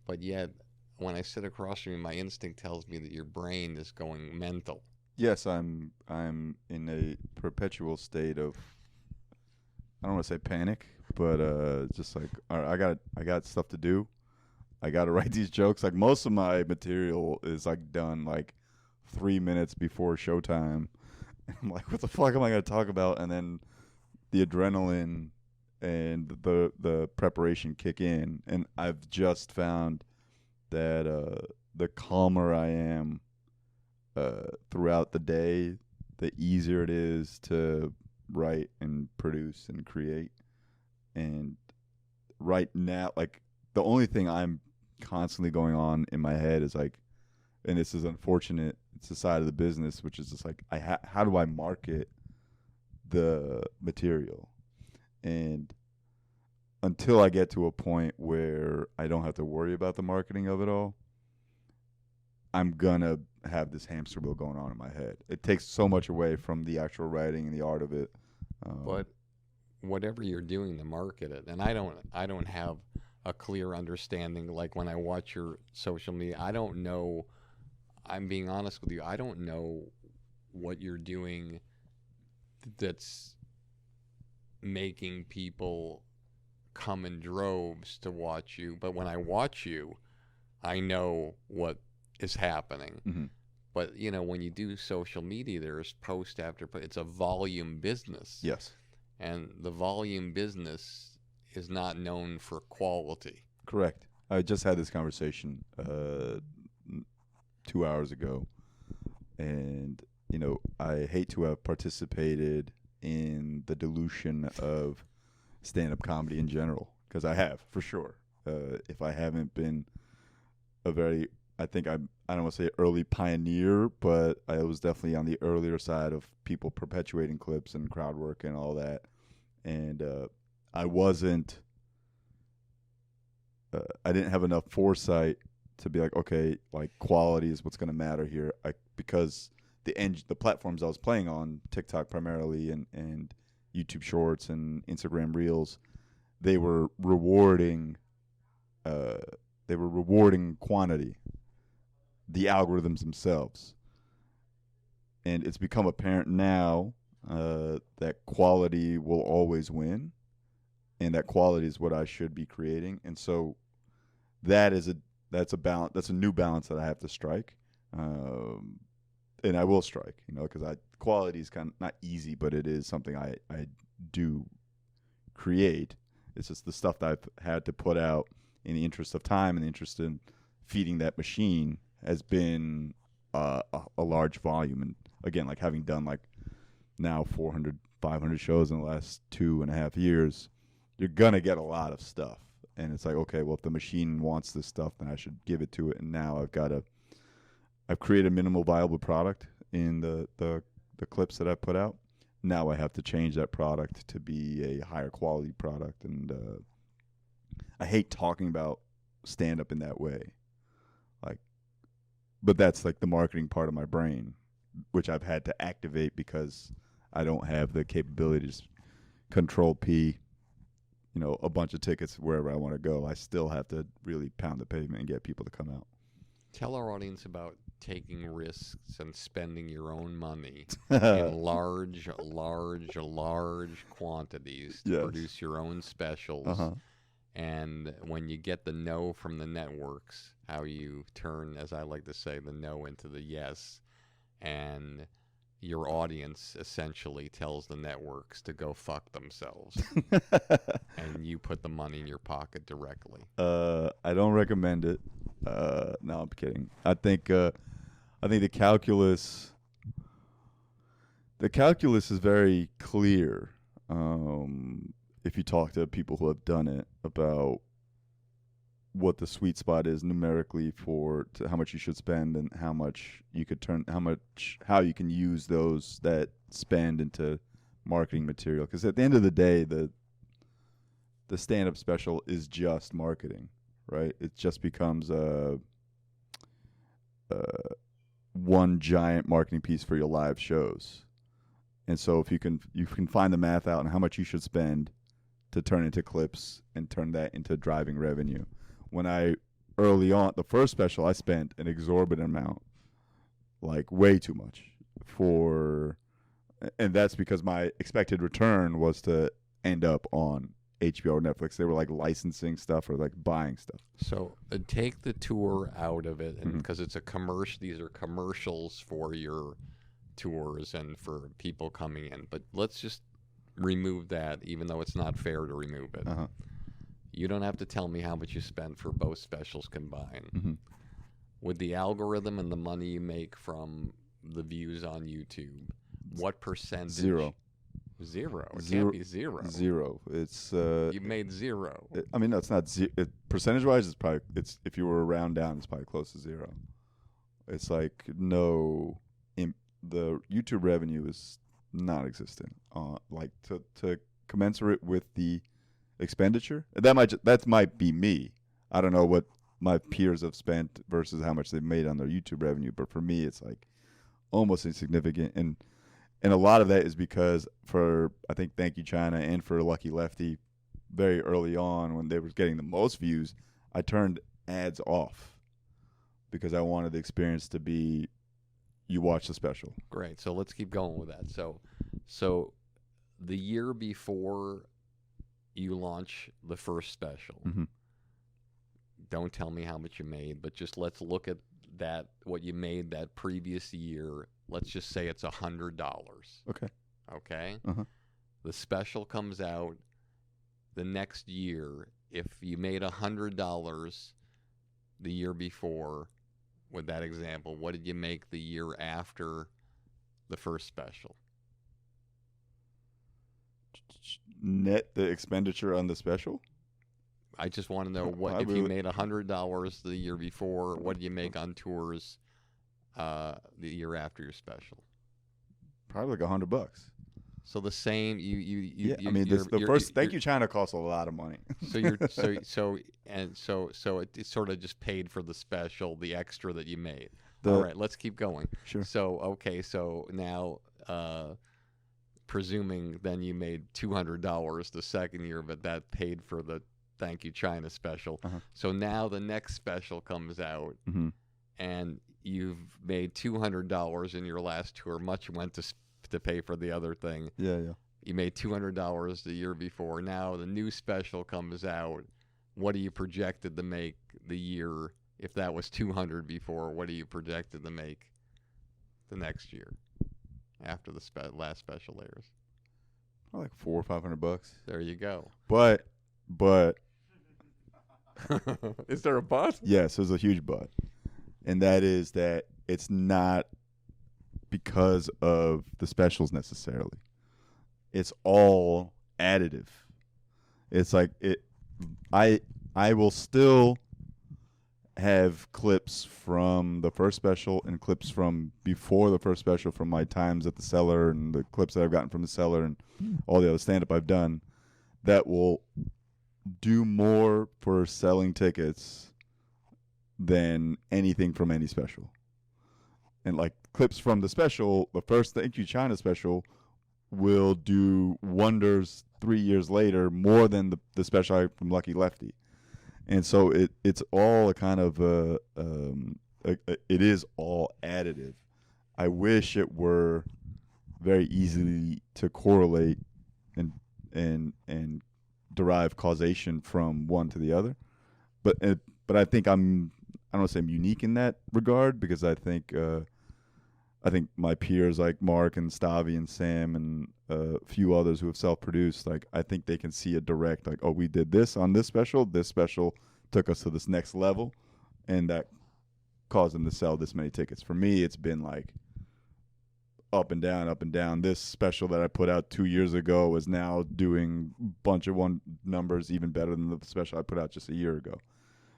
But yet when I sit across from you, my instinct tells me that your brain is going mental. Yes, I'm in a perpetual state of, I don't want to say panic, but just like, all right, I got stuff to do. I got to write these jokes. Like, most of my material is like done like 3 minutes before showtime. I'm like, what the fuck am I going to talk about? And then the adrenaline and the preparation kick in, and I've just found that the calmer I am throughout the day, the easier it is to write and produce and create. And right now, like, the only thing I'm constantly going on in my head is like, and this is unfortunate, it's the side of the business, which is just like, how do I market the material? And until I get to a point where I don't have to worry about the marketing of it all, I'm gonna have this hamster wheel going on in my head. It takes so much away from the actual writing and the art of it. But whatever you're doing to market it, and I don't have a clear understanding. Like, when I watch your social media, I don't know. I'm being honest with you. I don't know what you're doing that's making people come in droves to watch you. But when I watch you, I know what is happening. Mm-hmm. But when you do social media, there's post after post. It's a volume business. Yes. And the volume business is not known for quality. Correct. I just had this conversation 2 hours ago, and I hate to have participated in the dilution of stand-up comedy in general, because I have, for sure. If I haven't been I don't want to say early pioneer, but I was definitely on the earlier side of people perpetuating clips and crowd work and all that. And I didn't have enough foresight to be like, okay, like, quality is what's going to matter here. Because the platforms I was playing on, TikTok primarily, and YouTube Shorts and Instagram Reels, they were rewarding quantity, the algorithms themselves. And it's become apparent now that quality will always win, and that quality is what I should be creating. And so that's a balance. That's a new balance that I have to strike, and I will strike. Because quality is kind of not easy, but it is something I do create. It's just the stuff that I've had to put out in the interest of time and the interest in feeding that machine has been a large volume. And again, like, having done like now 400, 500 shows in the last 2.5 years, you're going to get a lot of stuff. And it's like, okay, well, if the machine wants this stuff, then I should give it to it. And now I've created a minimal viable product in the clips that I put out. Now I have to change that product to be a higher quality product. And I hate talking about stand-up in that way. But that's like the marketing part of my brain, which I've had to activate because I don't have the capability to just control P, a bunch of tickets wherever I want to go. I still have to really pound the pavement and get people to come out. Tell our audience about taking risks and spending your own money in large quantities to Yes. produce your own specials. Uh-huh. And when you get the no from the networks, how you turn, as I like to say, the no into the yes, and your audience essentially tells the networks to go fuck themselves, and you put the money in your pocket directly. I don't recommend it. No, I'm kidding. I think the calculus is very clear. If you talk to people who have done it about what the sweet spot is numerically to how much you should spend and how much you could how you can use that spend into marketing material. Because at the end of the day, the stand-up special is just marketing, right? It just becomes one giant marketing piece for your live shows. And so if you can find the math out on how much you should spend to turn into clips and turn that into driving revenue. When early on, the first special, I spent an exorbitant amount, like way too much and that's because my expected return was to end up on HBO or Netflix. They were like licensing stuff or like buying stuff. So take the tour out of it, and because it's a commercial, these are commercials for your tours and for people coming in. But let's just remove that, even though it's not fair to remove it. Uh-huh. You don't have to tell me how much you spent for both specials combined. Mm-hmm. With the algorithm and the money you make from the views on YouTube, what percentage? Zero. It can't be zero. Zero. It's You made zero. I mean, no, it's not zero. Percentage-wise, if you were to round down, it's probably close to zero. It's like the YouTube revenue is non-existent. Like to commensurate with the expenditure. That might be me. I don't know what my peers have spent versus how much they've made on their YouTube revenue, but for me, it's like almost insignificant. And a lot of that is because for, I think, Thank You China and for Lucky Lefty, very early on when they were getting the most views, I turned ads off because I wanted the experience to be you watch the special. Great. So let's keep going with that. So the year before you launch the first special, don't tell me how much you made, but just let's look at that, what you made that previous year. Let's just say it's $100. Okay. Uh-huh. The special comes out the next year. If you made $100 the year before, with that example, what did you make the year after the first special? Net the expenditure on the special? I just want to know what if you made $100 the year before, what did you make on tours the year after your special? Probably like $100. So the same. I mean, the first Thank You China costs a lot of money. So it sort of just paid for the special, the extra that you made. All right, let's keep going. Sure. So now, presuming then you made $200 the second year, but that paid for the Thank You China special. Uh-huh. So now the next special comes out, and you've made $200 in your last tour. Much went to pay for the other thing. Yeah. You made $200 the year before. Now the new special comes out. What are you projected to make the year? If that was $200 before, what are you projected to make the next year after the last special airs? Like $400 or $500. There you go. But Is there a but? yes, there's a huge but, and that is that it's not because of the specials necessarily. It's all additive. It's like I will still have clips from the first special and clips from before the first special from my times at the Cellar and the clips that I've gotten from the Cellar and all the other stand-up I've done that will do more for selling tickets than anything from any special. And like clips from the special, the first Thank You China special will do wonders 3 years later more than the special from Lucky Lefty. And so it's all a kind of it is all additive. I wish it were very easily to correlate and derive causation from one to the other. But I think I don't want to say I'm unique in that regard, because I think my peers like Mark and Stavi and Sam and a few others who have self-produced, like I think they can see a direct, like, oh, we did this on this special took us to this next level, and that caused them to sell this many tickets. For me, it's been like up and down, up and down. This special that I put out 2 years ago is now doing a bunch of numbers even better than the special I put out just a year ago.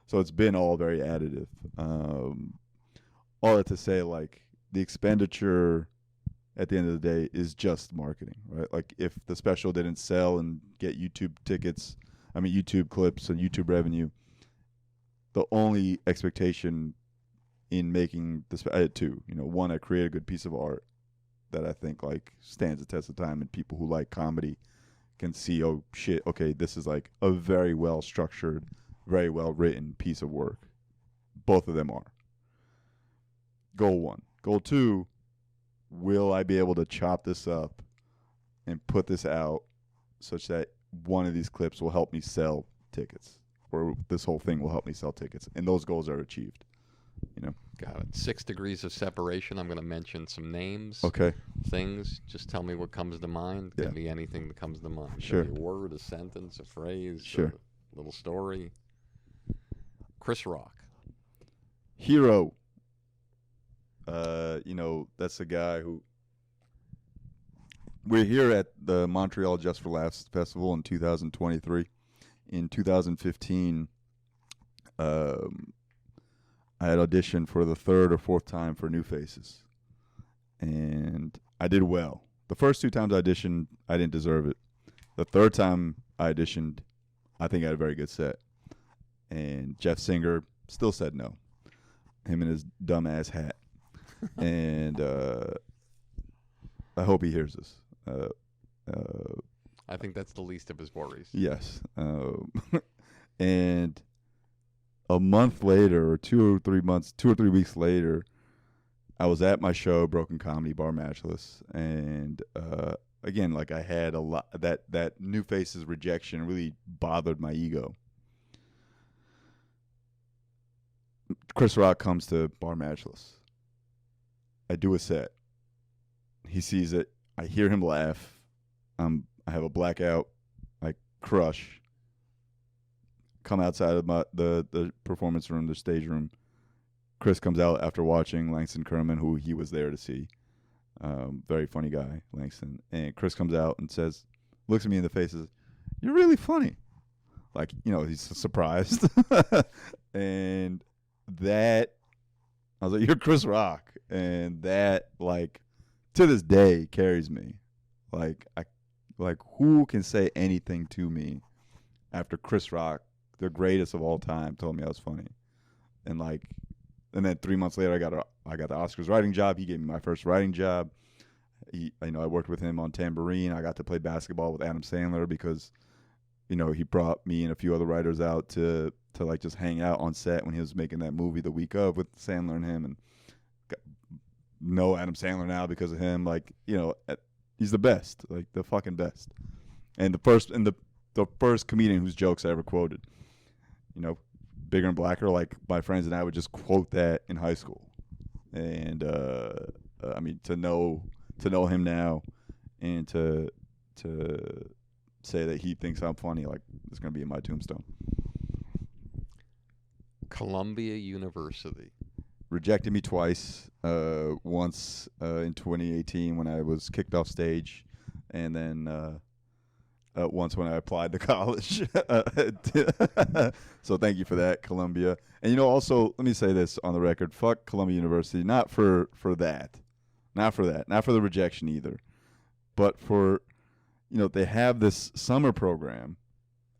So it's been all very additive. All that to say, like, the expenditure at the end of the day is just marketing, right? Like, if the special didn't sell and get YouTube clips and YouTube revenue, the only expectation in making this, I had two. One, I create a good piece of art that I think like stands the test of time, and people who like comedy can see, oh shit, okay, this is like a very well structured, very well written piece of work. Both of them are. Goal one. Goal two, will I be able to chop this up and put this out such that one of these clips will help me sell tickets, or this whole thing will help me sell tickets? And those goals are achieved. Got it. 6 degrees of separation. I'm going to mention some names. Okay. Things. Just tell me what comes to mind. Yeah. Could be anything that comes to mind. Sure. Could be a word, a sentence, a phrase, Sure. a little story. Chris Rock. Hero. That's a guy who, we're here at the Montreal Just for Laughs Festival in 2023. In 2015, I had auditioned for the third or fourth time for New Faces, and I did well. The first 2 times I auditioned, I didn't deserve it. The third time I auditioned, I think I had a very good set, and Jeff Singer still said no. Him and his dumbass hat. And I hope he hears this. I think that's the least of his worries. Yes. And a month later, or 2 or 3 weeks later, I was at my show, Broken Comedy Bar Matchless, and again, like, I had a lot that New Faces rejection really bothered my ego. Chris Rock comes to Bar Matchless. I do a set. He sees it. I hear him laugh. I have a blackout. I crush. Come outside of the performance room, the stage room. Chris comes out after watching Langston Kerman, who he was there to see. Very funny guy, Langston. And Chris comes out and looks at me in the face and says, "You're really funny." Like, he's surprised. And that, I was like, "You're Chris Rock." And that, like, to this day carries me. Like, who can say anything to me after Chris Rock, the greatest of all time, told me I was funny? And then 3 months later, I got the Oscars writing job. He gave me my first writing job. I worked with him on Tambourine. I got to play basketball with Adam Sandler because, he brought me and a few other writers out to like just hang out on set when he was making that movie the week of with Sandler and him, and know Adam Sandler now because of him. Like, he's the best, like the fucking best. And the first comedian whose jokes I ever quoted. Bigger and Blacker, like, my friends and I would just quote that in high school. And to know him now and to say that he thinks I'm funny, like, it's gonna be in my tombstone. Columbia University. Rejected me twice. Once in 2018 when I was kicked off stage, and then once when I applied to college. So thank you for that, Columbia. And also, let me say this on the record: fuck Columbia University. Not for that, not for the rejection either, but for they have this summer program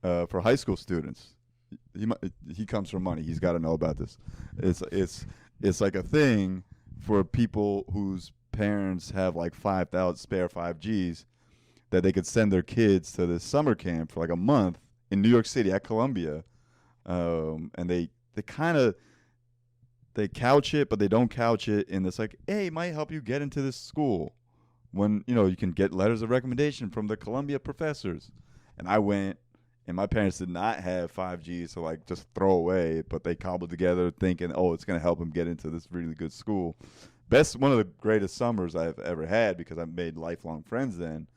for high school students. He comes from money. He's got to know about this. It's like a thing for people whose parents have like 5,000 spare 5Gs that they could send their kids to this summer camp for like a month in New York City at Columbia. And they kind of, they couch it, but they don't couch it in this like, hey, it might help you get into this school. When, you can get letters of recommendation from the Columbia professors. And I went, and my parents did not have 5G, so like just throw away, but they cobbled together thinking, oh, it's going to help them get into this really good school. One of the greatest summers I've ever had because I made lifelong friends then.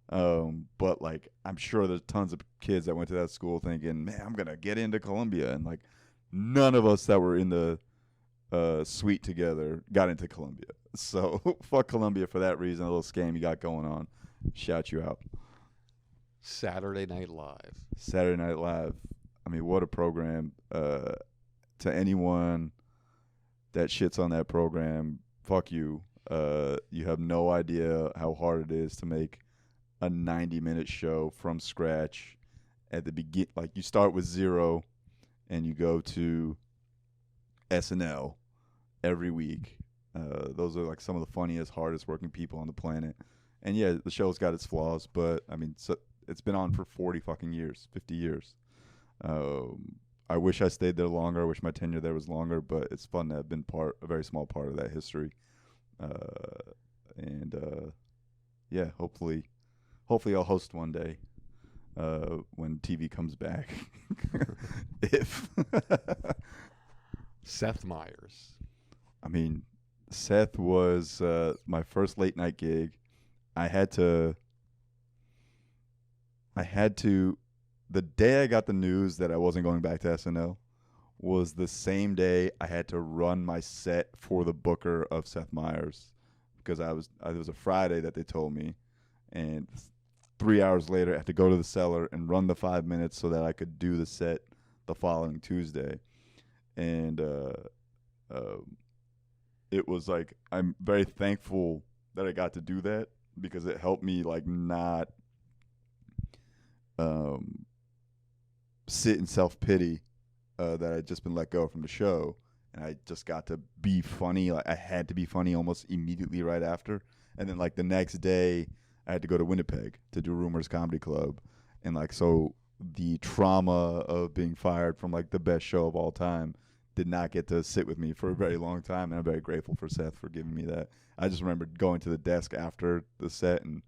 But like, I'm sure there's tons of kids that went to that school thinking, man, I'm going to get into Columbia. And like, none of us that were in the suite together got into Columbia. So fuck Columbia for that reason. A little scam you got going on. Shout you out. Saturday Night Live. Saturday Night Live. I mean, what a program. To anyone that shits on that program, fuck you. You have no idea how hard it is to make a 90-minute show from scratch. At the begin, like you start with 0 and you go to SNL every week. Those are like some of the funniest, hardest working people on the planet. And yeah, the show's got its flaws, but I mean, it's been on for 40 fucking years, 50 years. I wish I stayed there longer. I wish my tenure there was longer, but it's fun to have been a very small part of that history. Yeah, hopefully I'll host one day when TV comes back. If Seth Meyers. I mean, Seth was my first late night gig. I had to, the day I got the news that I wasn't going back to SNL was the same day I had to run my set for the booker of Seth Meyers because it was a Friday that they told me, and 3 hours later I had to go to the cellar and run the 5 minutes so that I could do the set the following Tuesday. And it was like, I'm very thankful that I got to do that because it helped me like not sit in self-pity that I'd just been let go from the show, and I just got to be funny. Like I had to be funny almost immediately right after, and then like the next day I had to go to Winnipeg to do Rumors Comedy Club, and like so the trauma of being fired from like the best show of all time did not get to sit with me for a very long time, and I'm very grateful for Seth for giving me that. I just remember going to the desk after the set, and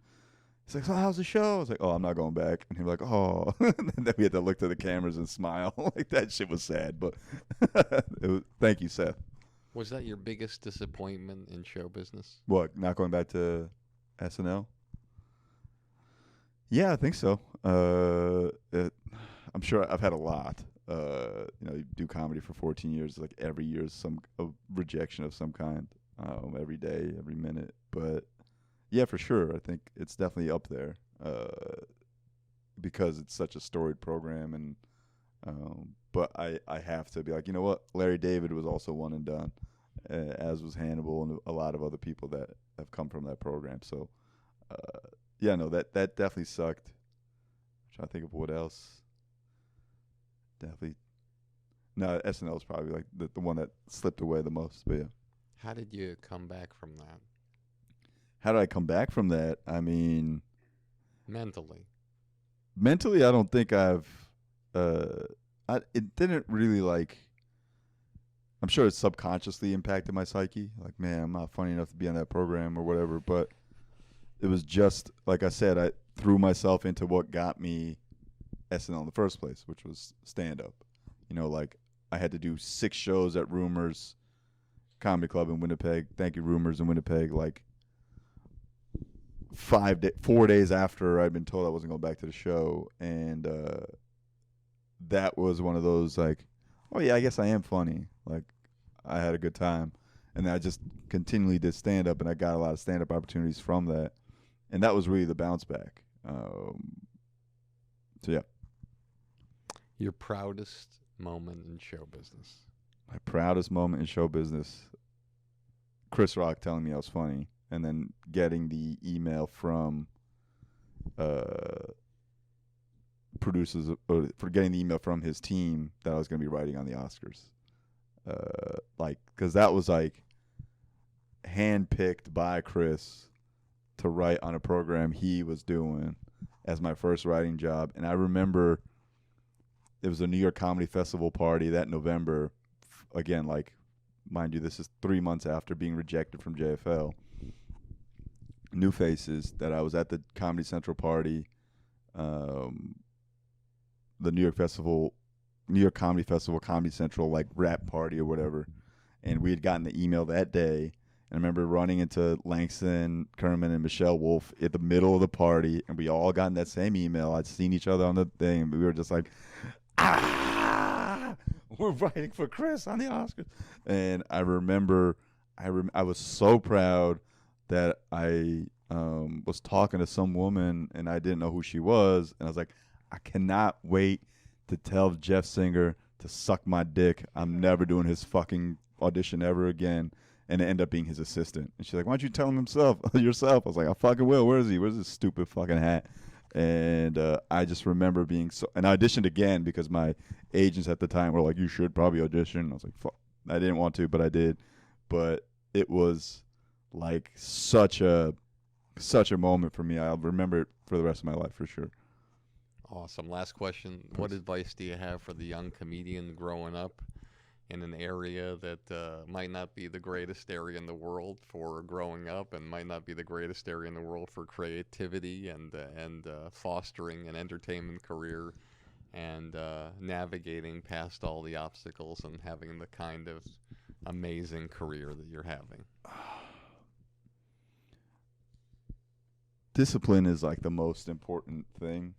he's like, so how's the show? I was like, oh, I'm not going back. And he was like, oh. And then we had to look to the cameras and smile. Like, that shit was sad, but thank you, Seth. Was that your biggest disappointment in show business? What, not going back to SNL? Yeah, I think so. I'm sure I've had a lot. You do comedy for 14 years. Like every year is a rejection of some kind. Every day, every minute. But yeah, for sure. I think it's definitely up there because it's such a storied program. And but I have to be like, you know what? Larry David was also one and done, as was Hannibal and a lot of other people that have come from that program. So yeah, no, that definitely sucked. I'm trying to think of what else. Definitely. No, SNL is probably like the one that slipped away the most. But yeah. How did you come back from that? How did I come back from that? I mean, Mentally, I don't think I've. It didn't really like. I'm sure it subconsciously impacted my psyche. Like, man, I'm not funny enough to be on that program or whatever. But it was just like I said. I threw myself into what got me SNL in the first place, which was stand up. Like I had to do 6 shows at Rumors Comedy Club in Winnipeg. Thank you, Rumors in Winnipeg. Like 4 days after I'd been told I wasn't going back to the show, and that was one of those like, oh yeah, I guess I am funny. Like I had a good time, and then I just continually did stand up, and I got a lot of stand up opportunities from that, and that was really the bounce back. So yeah. your proudest moment in show business? My proudest moment in show business, Chris Rock telling me I was funny, and then getting the email from producers, or for getting the email from his team that I was going to be writing on the Oscars. Because that was like handpicked by Chris to write on a program he was doing as my first writing job. And I remember it was a New York Comedy Festival party that November. Again, like mind you, this is 3 months after being rejected from JFL. New faces that I was at the Comedy Central party, the New York Comedy Festival, Comedy Central, like rap party or whatever. And we had gotten the email that day. And I remember running into Langston Kerman and Michelle Wolf at the middle of the party, and we all gotten that same email. I'd seen each other on the thing, and we were just like, we're writing for Chris on the Oscars. And I remember I was so proud that I was talking to some woman, and I didn't know who she was. And I was like, I cannot wait to tell Jeff Singer to suck my dick. I'm never doing his fucking audition ever again. And it ended up being his assistant. And she's like, why don't you tell him yourself? I was like, I fucking will. Where is he? Where's his stupid fucking hat? And I just remember being so... And I auditioned again because my agents at the time were like, you should probably audition. I was like, fuck. I didn't want to, but I did. But it was like such a moment for me. I'll remember it for the rest of my life for sure. Awesome. Last question. What advice do you have for the young comedian growing up in an area that might not be the greatest area in the world for growing up, and might not be the greatest area in the world for creativity and fostering an entertainment career, and navigating past all the obstacles and having the kind of amazing career that you're having? Discipline is like the most important thing,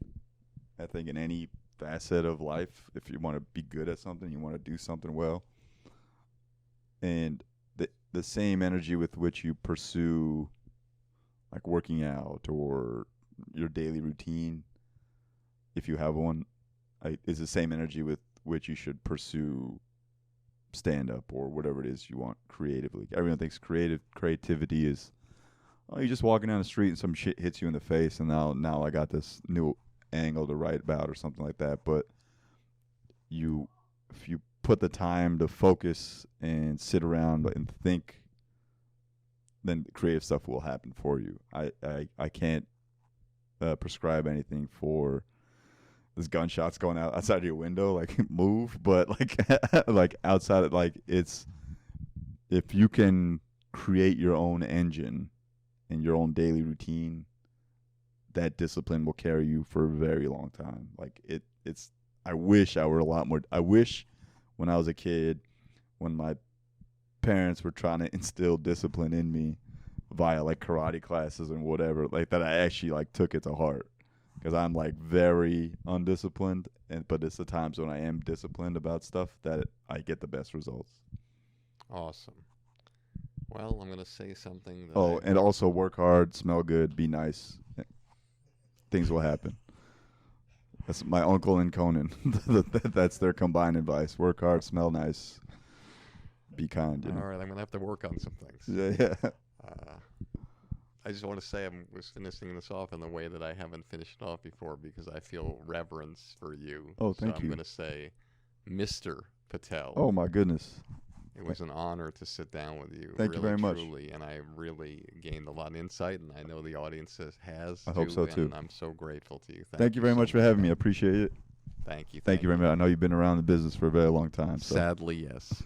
I think, in any facet of life. If you want to be good at something, you want to do something well, and the same energy with which you pursue like working out or your daily routine, if you have one, is the same energy with which you should pursue stand-up or whatever it is you want creatively. Everyone thinks creativity is, oh, you're just walking down the street and some shit hits you in the face, and now I got this new angle to write about or something like that. But if you put the time to focus and sit around and think, then creative stuff will happen for you. I can't prescribe anything for there's gunshots going out outside your window, like move, but like like outside of, like, it's, if you can create your own engine and your own daily routine, that discipline will carry you for a very long time. Like it's I wish I were a lot more. I wish when I was a kid, when my parents were trying to instill discipline in me via like karate classes and whatever, like that I actually like took it to heart, because I'm like very undisciplined, but it's the times when I am disciplined about stuff that I get the best results. Awesome. Well, I'm going to say something that and also work hard, smell good, be nice. Things will happen. That's my uncle and Conan. That's their combined advice. Work hard, smell nice, be kind. All right, I'm going to have to work on some things. Yeah. I just want to say I was finishing this off in the way that I haven't finished it off before, because I feel reverence for you. Oh, thank you. you. I'm going to say Mr. Patel. Oh, my goodness. It was an honor to sit down with you. Thank you very much. Truly, and I really gained a lot of insight, and I know the audience has. I hope so, too. And I'm so grateful to you. Thank you very much for having me. I appreciate it. Thank you. Thank you very much. I know you've been around the business for a very long time. So. Sadly, yes.